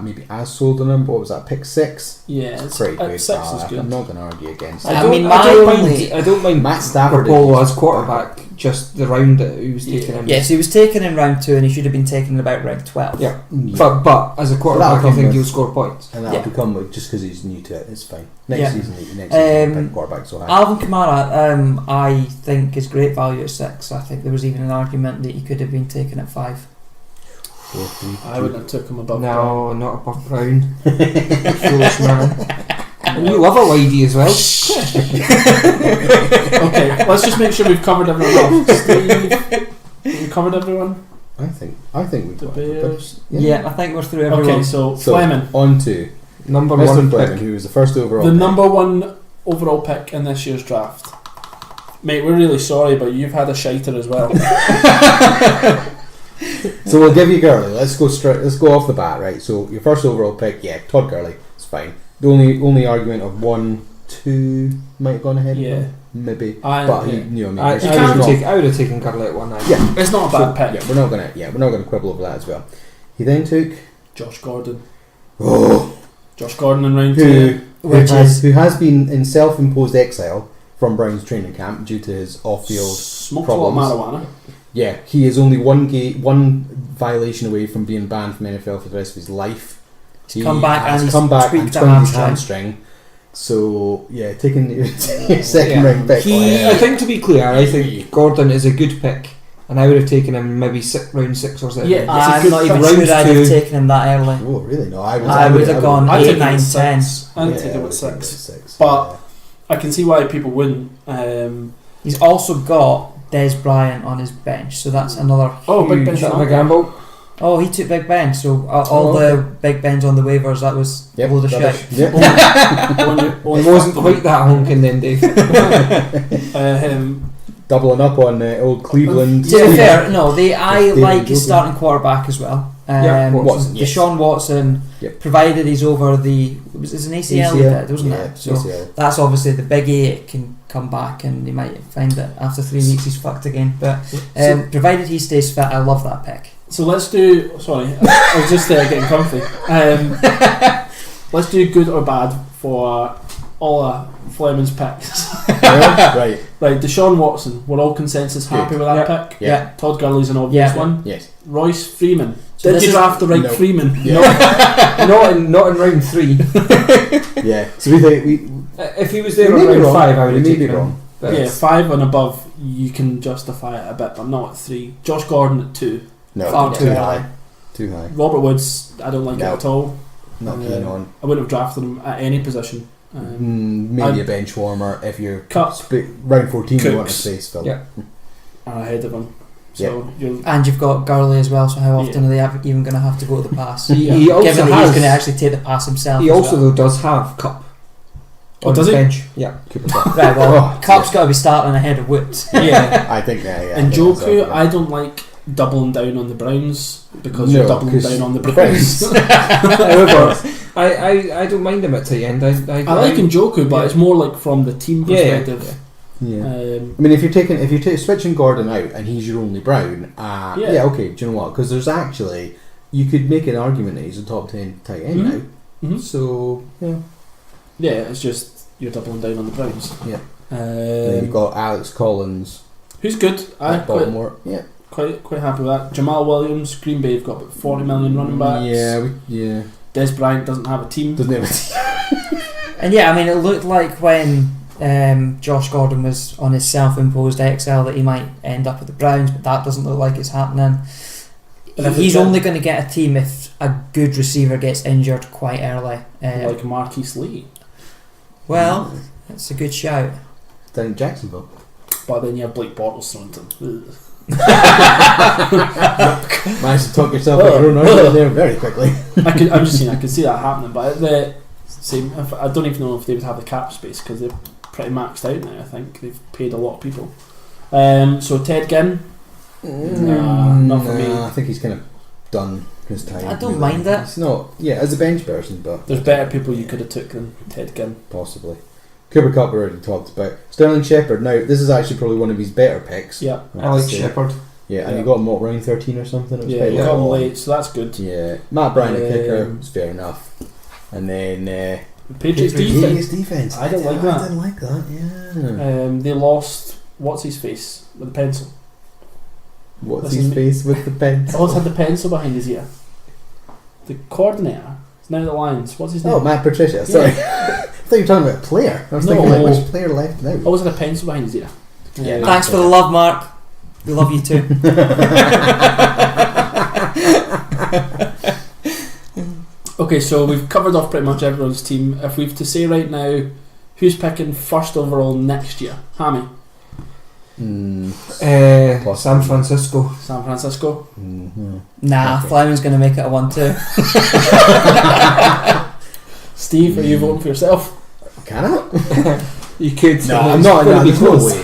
[SPEAKER 2] maybe as sold on him, but what was that? Pick 6?
[SPEAKER 3] Yeah, it's,
[SPEAKER 2] Pretty good.
[SPEAKER 3] 6 is
[SPEAKER 2] I'm
[SPEAKER 3] good.
[SPEAKER 2] not going to argue against
[SPEAKER 1] I
[SPEAKER 2] it.
[SPEAKER 1] mean,
[SPEAKER 4] I don't
[SPEAKER 1] my
[SPEAKER 4] mind.
[SPEAKER 1] only-
[SPEAKER 4] I don't mind
[SPEAKER 2] Matt Stafford
[SPEAKER 4] Rapolo
[SPEAKER 2] is-
[SPEAKER 4] as quarterback. Just the round that he was taking him.
[SPEAKER 1] yes, he was taken in round 2 and he should have been taken in about round 12.
[SPEAKER 4] Yeah.
[SPEAKER 2] Yeah.
[SPEAKER 4] But as a quarterback,
[SPEAKER 2] That'll
[SPEAKER 4] I
[SPEAKER 2] come
[SPEAKER 4] think
[SPEAKER 2] with-
[SPEAKER 4] he'll score points.
[SPEAKER 2] And that'll
[SPEAKER 1] Yeah.
[SPEAKER 2] become just because he's new to it. It's fine. Next
[SPEAKER 1] Yeah.
[SPEAKER 2] season, pick quarterback. So high.
[SPEAKER 1] Alvin Kamara, I think is great value at 6. I think there was even an argument that he could have been taken at 5.
[SPEAKER 2] 4, 3,
[SPEAKER 3] I wouldn't have took him above.
[SPEAKER 4] No, not above round. Foolish man. And you love a lady as well.
[SPEAKER 3] Okay, let's just make sure we've covered everyone. Steve, have we covered everyone?
[SPEAKER 2] I think we've
[SPEAKER 3] The
[SPEAKER 2] got
[SPEAKER 3] Bears.
[SPEAKER 1] Yeah, I think we're through everyone.
[SPEAKER 3] Okay, so
[SPEAKER 2] So
[SPEAKER 3] Fleming,
[SPEAKER 2] on to
[SPEAKER 4] Number
[SPEAKER 2] Mr.
[SPEAKER 4] one
[SPEAKER 2] Fleming,
[SPEAKER 4] pick.
[SPEAKER 2] who was the first overall.
[SPEAKER 3] the
[SPEAKER 2] pick.
[SPEAKER 3] number 1 overall pick in this year's draft. Mate, we're really sorry, but you've had a shiter as well.
[SPEAKER 2] So we'll give you Gurley. Let's go straight. Let's go off the bat, right? So your first overall pick, yeah, Todd Gurley. It's fine. The only argument of 1, 2 might have gone ahead. of
[SPEAKER 3] Yeah.
[SPEAKER 2] him, maybe.
[SPEAKER 3] I-
[SPEAKER 2] But
[SPEAKER 3] yeah.
[SPEAKER 2] you know, what
[SPEAKER 4] I
[SPEAKER 2] I mean,
[SPEAKER 4] would have taken Gurley at one.
[SPEAKER 2] Yeah.
[SPEAKER 3] It's not a
[SPEAKER 2] So,
[SPEAKER 3] bad pick.
[SPEAKER 2] yeah, we're not gonna quibble over that as well. He then took
[SPEAKER 3] Josh Gordon.
[SPEAKER 2] Josh
[SPEAKER 3] Josh Gordon in round
[SPEAKER 2] who
[SPEAKER 3] 2.
[SPEAKER 2] who has been in self-imposed exile from Brown's training camp due to his off-field.
[SPEAKER 3] Smoked a lot of marijuana.
[SPEAKER 2] Yeah, he is only one violation away from being banned from NFL for the rest of his life.
[SPEAKER 1] He's come back
[SPEAKER 2] has
[SPEAKER 1] and he's
[SPEAKER 2] come back and
[SPEAKER 1] tweaked a
[SPEAKER 2] twinned his
[SPEAKER 1] hamstring.
[SPEAKER 2] hamstring. So yeah, taking your second
[SPEAKER 4] Yeah.
[SPEAKER 2] round pick.
[SPEAKER 4] I think to be clear, I think Gordon is a good pick, and I would have taken him maybe round 6 or 7.
[SPEAKER 3] Yeah, it's a
[SPEAKER 1] I'm
[SPEAKER 3] good
[SPEAKER 1] not
[SPEAKER 3] pick.
[SPEAKER 1] even
[SPEAKER 4] Round
[SPEAKER 1] sure I'd have
[SPEAKER 4] 2.
[SPEAKER 1] taken him that early.
[SPEAKER 2] Oh really? No, I
[SPEAKER 1] would have gone
[SPEAKER 3] I'd
[SPEAKER 1] 8,
[SPEAKER 3] take him
[SPEAKER 1] 9,
[SPEAKER 3] at
[SPEAKER 1] 10.
[SPEAKER 3] 6. I'd take him
[SPEAKER 2] I
[SPEAKER 3] at
[SPEAKER 2] would take him
[SPEAKER 3] 6.
[SPEAKER 2] at 6.
[SPEAKER 3] But I can see why people wouldn't.
[SPEAKER 1] He's also got Des Bryant on his bench, so that's another
[SPEAKER 3] Big
[SPEAKER 1] huge.
[SPEAKER 3] bench.
[SPEAKER 4] Bit of a gamble.
[SPEAKER 1] Oh, he took Big Ben, so all the Big Bens on the waivers, that was a load of shit.
[SPEAKER 2] Yep.
[SPEAKER 4] It wasn't quite that honking then, Dave.
[SPEAKER 2] Doubling up on old Cleveland.
[SPEAKER 1] To be fair, no, I
[SPEAKER 2] David
[SPEAKER 1] like his
[SPEAKER 2] Johnson.
[SPEAKER 1] starting quarterback as well.
[SPEAKER 2] Watson, yes.
[SPEAKER 1] Deshaun Watson,
[SPEAKER 2] Yep.
[SPEAKER 1] provided he's over the... It was an ACL he did, wasn't
[SPEAKER 2] yeah,
[SPEAKER 1] it? So
[SPEAKER 2] ACL.
[SPEAKER 1] that's obviously the biggie. It can come back and he might find that after 3 weeks he's fucked again. But provided he stays fit, I love that pick.
[SPEAKER 3] So let's do. Sorry, I was just getting comfy. Let's do good or bad for all of Fleming's picks.
[SPEAKER 2] Right.
[SPEAKER 3] Right, Deshaun Watson. We're all consensus happy with that pick.
[SPEAKER 2] Yeah.
[SPEAKER 3] Todd Gurley's an obvious
[SPEAKER 1] Yeah.
[SPEAKER 3] one.
[SPEAKER 2] Yes.
[SPEAKER 3] Royce Freeman.
[SPEAKER 1] So
[SPEAKER 3] Did
[SPEAKER 1] this
[SPEAKER 3] you
[SPEAKER 1] is-
[SPEAKER 3] draft the right
[SPEAKER 2] No.
[SPEAKER 3] Freeman?
[SPEAKER 2] Yeah.
[SPEAKER 4] not in round 3.
[SPEAKER 2] Yeah. So we think
[SPEAKER 4] If he was there
[SPEAKER 2] we
[SPEAKER 4] in
[SPEAKER 2] may be
[SPEAKER 4] round
[SPEAKER 2] wrong.
[SPEAKER 4] 5, I would
[SPEAKER 2] We
[SPEAKER 4] have
[SPEAKER 2] may
[SPEAKER 4] taken
[SPEAKER 2] be
[SPEAKER 4] him.
[SPEAKER 2] wrong.
[SPEAKER 4] But
[SPEAKER 3] Yeah, 5 and above, you can justify it a bit, but not at 3. Josh Gordon at 2.
[SPEAKER 2] No,
[SPEAKER 1] Far
[SPEAKER 2] too
[SPEAKER 1] too
[SPEAKER 2] high.
[SPEAKER 1] high.
[SPEAKER 2] Too high.
[SPEAKER 3] Robert Woods, I don't like
[SPEAKER 2] No.
[SPEAKER 3] it at all.
[SPEAKER 2] Not keen on.
[SPEAKER 3] I wouldn't have drafted him at any position.
[SPEAKER 2] Maybe a bench warmer if you're
[SPEAKER 3] Cup.
[SPEAKER 2] round 14 you want a
[SPEAKER 3] Cooks.
[SPEAKER 2] space fill.
[SPEAKER 4] Yeah.
[SPEAKER 3] Are ahead of him. So you're
[SPEAKER 1] And you've got Gurley as well, so how often
[SPEAKER 3] Yeah.
[SPEAKER 1] are they even going to have to go to the pass?
[SPEAKER 4] He
[SPEAKER 1] Given
[SPEAKER 4] also
[SPEAKER 1] that he's
[SPEAKER 4] has.
[SPEAKER 1] going to actually take the pass himself.
[SPEAKER 4] He
[SPEAKER 1] as
[SPEAKER 4] also
[SPEAKER 1] well.
[SPEAKER 4] though does have Cup.
[SPEAKER 3] Oh,
[SPEAKER 4] on
[SPEAKER 3] does
[SPEAKER 4] his
[SPEAKER 3] he?
[SPEAKER 4] bench. Yeah.
[SPEAKER 2] Cooper Cup.
[SPEAKER 1] Right, well,
[SPEAKER 2] Oh,
[SPEAKER 1] Cup's got to be starting ahead of Woods.
[SPEAKER 3] yeah.
[SPEAKER 2] I think yeah.
[SPEAKER 3] And
[SPEAKER 2] I think that's
[SPEAKER 3] Joku,
[SPEAKER 2] okay.
[SPEAKER 3] I don't like doubling down on the Browns because
[SPEAKER 2] No,
[SPEAKER 3] you're doubling
[SPEAKER 2] 'cause
[SPEAKER 3] down on the
[SPEAKER 2] Browns.
[SPEAKER 3] Browns.
[SPEAKER 4] However, I don't mind him at tight end.
[SPEAKER 3] I like Njoku, but
[SPEAKER 4] Yeah.
[SPEAKER 3] it's more like from the team
[SPEAKER 4] Yeah.
[SPEAKER 3] perspective.
[SPEAKER 2] Yeah. I mean, if you're switching Gordon out and he's your only Brown,
[SPEAKER 3] Yeah.
[SPEAKER 2] okay. Do you know what? Because there's actually you could make an argument that he's a top 10 tight end
[SPEAKER 3] Mhm.
[SPEAKER 2] now.
[SPEAKER 3] Mhm.
[SPEAKER 2] So
[SPEAKER 3] Yeah, it's just you're doubling down on the Browns.
[SPEAKER 2] Yeah. Then you've got Alex Collins
[SPEAKER 3] Who's good? I
[SPEAKER 2] at
[SPEAKER 3] quite,
[SPEAKER 2] Baltimore. Yeah.
[SPEAKER 3] quite happy with that. Jamal Williams, Green Bay have got about 40 million running backs.
[SPEAKER 2] Yeah.
[SPEAKER 3] Des Bryant doesn't have a team.
[SPEAKER 2] Doesn't have
[SPEAKER 1] And yeah, I mean, it looked like when Josh Gordon was on his self-imposed XL that he might end up at the Browns, but that doesn't look like it's happening.
[SPEAKER 3] But if
[SPEAKER 1] He's
[SPEAKER 3] it did-
[SPEAKER 1] only going to get a team if a good receiver gets injured quite early.
[SPEAKER 3] like Marquise Lee.
[SPEAKER 1] Well, that's a good shout.
[SPEAKER 2] down in Jacksonville.
[SPEAKER 3] But then you have Blake Bortles thrown to him.
[SPEAKER 2] Managed to talk yourself out your own argument there very quickly.
[SPEAKER 3] I'm just saying I could see that happening, but at the same, I don't even know if they would have the cap space because they're pretty maxed out now. I think they've paid a lot of people. So Ted Ginn, not for me.
[SPEAKER 2] I think he's kind of done his time.
[SPEAKER 1] I don't mind it.
[SPEAKER 2] It's not, as a bench person, but
[SPEAKER 3] There's better people you could have took than Ted Ginn.
[SPEAKER 2] possibly. Cooper Cup we already talked about. Sterling Shepard. Now this is actually probably one of his better picks.
[SPEAKER 3] Yeah,
[SPEAKER 4] I like Shepherd.
[SPEAKER 2] Yeah, and
[SPEAKER 3] Yeah.
[SPEAKER 2] you got him what, round 13 or something. It was
[SPEAKER 3] yeah,
[SPEAKER 2] quite
[SPEAKER 3] you got him
[SPEAKER 2] long.
[SPEAKER 3] late, so that's good.
[SPEAKER 2] Yeah, Matt Bryan the kicker
[SPEAKER 3] Um,
[SPEAKER 2] was fair enough, and then
[SPEAKER 3] Patriots
[SPEAKER 2] Patriots
[SPEAKER 3] defense.
[SPEAKER 2] defense.
[SPEAKER 3] I don't like that.
[SPEAKER 2] I didn't like that. Yeah.
[SPEAKER 3] They lost what's his face with the pencil.
[SPEAKER 2] What's
[SPEAKER 3] listen,
[SPEAKER 2] his face with the pen?
[SPEAKER 3] Always had the pencil behind his ear. The coordinator. It's now the Lions. What's his name?
[SPEAKER 2] Oh, Matt Patricia. Sorry, I thought you were talking about a player. I was thinking
[SPEAKER 3] No.
[SPEAKER 2] like which player left now.
[SPEAKER 3] Always had a pencil behind his ear.
[SPEAKER 2] Yeah,
[SPEAKER 1] Thanks for the love, Mark. We love you too.
[SPEAKER 3] Okay, so we've covered off pretty much everyone's team. If we've to say right now, who's picking first overall next year? Hammy,
[SPEAKER 4] San Francisco.
[SPEAKER 3] San Francisco.
[SPEAKER 1] Nah,
[SPEAKER 2] Okay.
[SPEAKER 1] Flyman's going to make it a 1-2.
[SPEAKER 3] Steve, are you voting for yourself?
[SPEAKER 2] Can I?
[SPEAKER 4] You could.
[SPEAKER 2] No,
[SPEAKER 4] it's
[SPEAKER 2] I'm not.
[SPEAKER 4] gonna
[SPEAKER 2] No,
[SPEAKER 4] be
[SPEAKER 2] there's no
[SPEAKER 4] close.
[SPEAKER 2] way.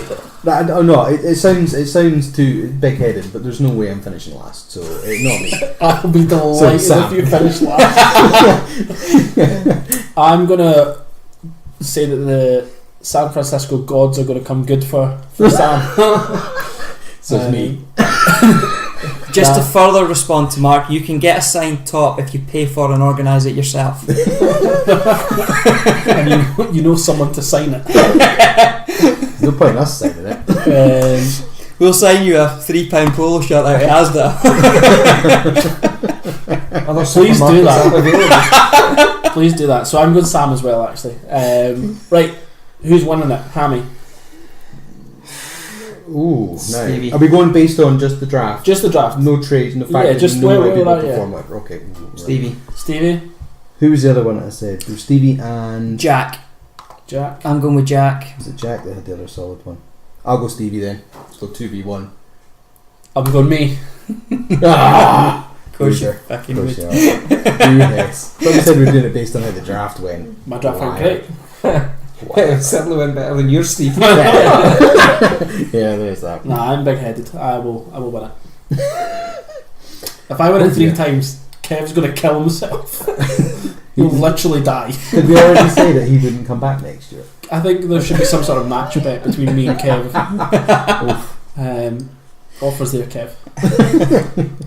[SPEAKER 2] No, it sounds too big-headed, but there's no way I'm finishing last. So not me.
[SPEAKER 3] I'll be delighted
[SPEAKER 2] Sam.
[SPEAKER 3] if you finish last. I'm gonna say that the San Francisco gods are gonna come good for Sam.
[SPEAKER 2] So it's me.
[SPEAKER 1] Just to further respond to Mark, you can get a signed top if you pay for and organise it yourself.
[SPEAKER 3] And you know someone to sign it.
[SPEAKER 2] There's no point in us signing it.
[SPEAKER 1] We'll sign you a £3 polo shirt out of Asda.
[SPEAKER 4] Other
[SPEAKER 3] Please do
[SPEAKER 4] supermarkets
[SPEAKER 3] that.
[SPEAKER 4] are available.
[SPEAKER 3] Please do that. So I'm going Sam as well, actually. Right, who's winning it? Hammy.
[SPEAKER 2] Ooh, nice.
[SPEAKER 1] Stevie.
[SPEAKER 2] Are we going based on just the draft?
[SPEAKER 3] Just the draft.
[SPEAKER 2] No trades, no factors,
[SPEAKER 3] just
[SPEAKER 2] no
[SPEAKER 3] where
[SPEAKER 2] way
[SPEAKER 3] we're
[SPEAKER 2] people
[SPEAKER 3] at, yeah.
[SPEAKER 2] perform whatever. Okay. Right.
[SPEAKER 1] Stevie.
[SPEAKER 3] Stevie,
[SPEAKER 2] Who was the other one that I said? There was Stevie and
[SPEAKER 1] Jack.
[SPEAKER 3] Jack.
[SPEAKER 1] I'm going with Jack.
[SPEAKER 2] was it Jack that had the other solid one? I'll go Stevie then. Let's go 2v1.
[SPEAKER 3] I'll be going me.
[SPEAKER 2] Ah!
[SPEAKER 1] Of course you
[SPEAKER 2] Loser.
[SPEAKER 1] fucking
[SPEAKER 2] Of course
[SPEAKER 1] would.
[SPEAKER 2] you are. Yes. But we said we were doing it based on how the draft went.
[SPEAKER 3] My draft went
[SPEAKER 2] Liar.
[SPEAKER 3] great.
[SPEAKER 4] It certainly went better than yours, Steve.
[SPEAKER 2] Yeah, there's that.
[SPEAKER 3] Nah, I'm big-headed. I will win it. If I win it 3 times, Kev's going to kill himself. He'll literally die.
[SPEAKER 2] Did we already say that he wouldn't come back next year?
[SPEAKER 3] I think there should be some sort of match bet between me and Kev. Offers there, Kev.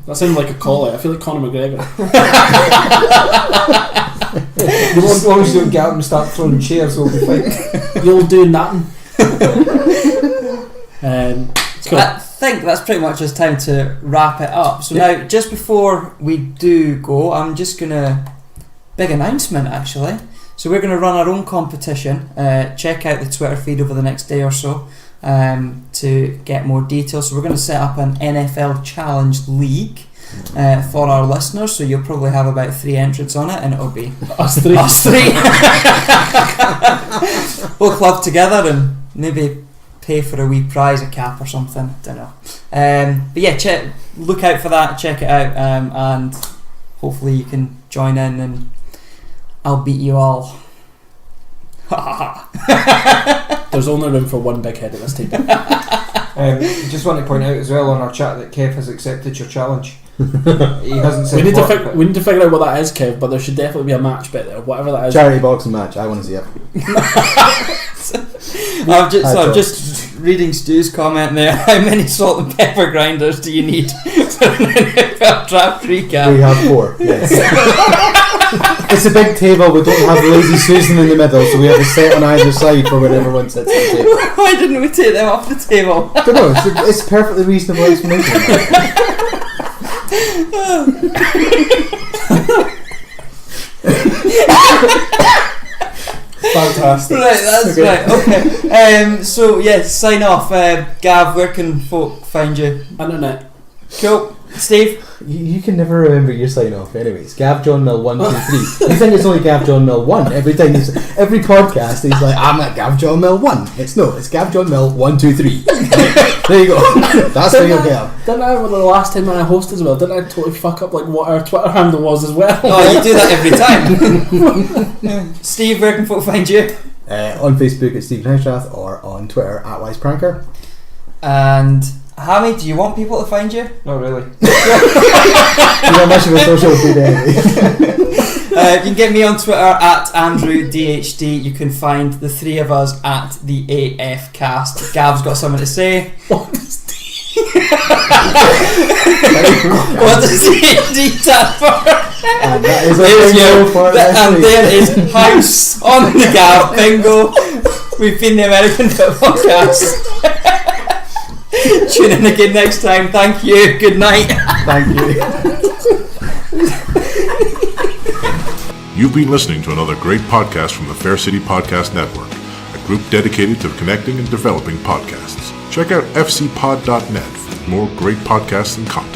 [SPEAKER 3] That sounded like a call out. I feel like Conor McGregor.
[SPEAKER 4] As long as you don't get up and start throwing chairs, we'll be fine.
[SPEAKER 3] You'll do nothing. Cool.
[SPEAKER 1] I think that's pretty much just time to wrap it up. So now, just before we do go, I'm just gonna big announcement actually. So we're gonna run our own competition. Check out the Twitter feed over the next day or so to get more details. So we're gonna set up an NFL Challenge League for our listeners. So you'll probably have about 3 entrants on it, and it'll be
[SPEAKER 3] Us three.
[SPEAKER 1] us three. We'll club together and maybe pay for a wee prize, a cap or something. Don't know. But yeah, look out for that. Check it out, and hopefully you can join in, and I'll beat you all.
[SPEAKER 3] There's only room for one big head at this table.
[SPEAKER 4] Just want to point out as well on our chat that Kev has accepted your challenge. He hasn't said
[SPEAKER 3] We need
[SPEAKER 4] what,
[SPEAKER 3] we need to figure out what that is, Kev. But there should definitely be a match bet there, whatever that is.
[SPEAKER 2] Charity boxing match. I want to see it.
[SPEAKER 1] I'm just reading Stu's comment there. How many salt and pepper grinders do you need for an NFL draft recap?
[SPEAKER 2] We have 4. Yes. It's a big table. We don't have lazy Susan in the middle, so we have a set on either side for when everyone sits at the table.
[SPEAKER 1] Why didn't we take them off the table?
[SPEAKER 2] I don't know. It's a perfectly reasonable explanation.
[SPEAKER 3] Fantastic.
[SPEAKER 1] Right, that's
[SPEAKER 2] Okay.
[SPEAKER 1] right. Okay. So yes, sign off. Gav, where can folk find you?
[SPEAKER 3] Internet.
[SPEAKER 1] Cool. Steve.
[SPEAKER 2] You can never remember your sign off. Anyways, Gav John Mill 1 2 3. You think it's only Gav John Mill 1 every time. Every podcast he's like, I'm at Gav John Mill 1. It's Gav John Mill 1 2 3. There you go. That's where you'll get him.
[SPEAKER 3] Didn't I, the last time I hosted as well, didn't I totally fuck up like what our Twitter handle was as well?
[SPEAKER 1] Oh, you do that every time. Steve, where can folk find you?
[SPEAKER 2] On Facebook at Stephen Housestrath or on Twitter at WisePranker.
[SPEAKER 1] And Hammy, do you want people to find you?
[SPEAKER 4] Not really.
[SPEAKER 2] You're not much of a social media anyway.
[SPEAKER 1] You can get me on Twitter at AndrewDHD. You can find the 3 of us at the AFcast. Gav's got something to say. What does D stand for?
[SPEAKER 2] And that is a
[SPEAKER 1] There's
[SPEAKER 2] bingo
[SPEAKER 1] you.
[SPEAKER 2] for this
[SPEAKER 1] And
[SPEAKER 2] week.
[SPEAKER 1] there is house on the Gav bingo. We've been the American Football Cast. Tune in again next time. Thank you. Good night.
[SPEAKER 2] Thank you.
[SPEAKER 5] You've been listening to another great podcast from the Fair City Podcast Network, a group dedicated to connecting and developing podcasts. Check out fcpod.net for more great podcasts and content.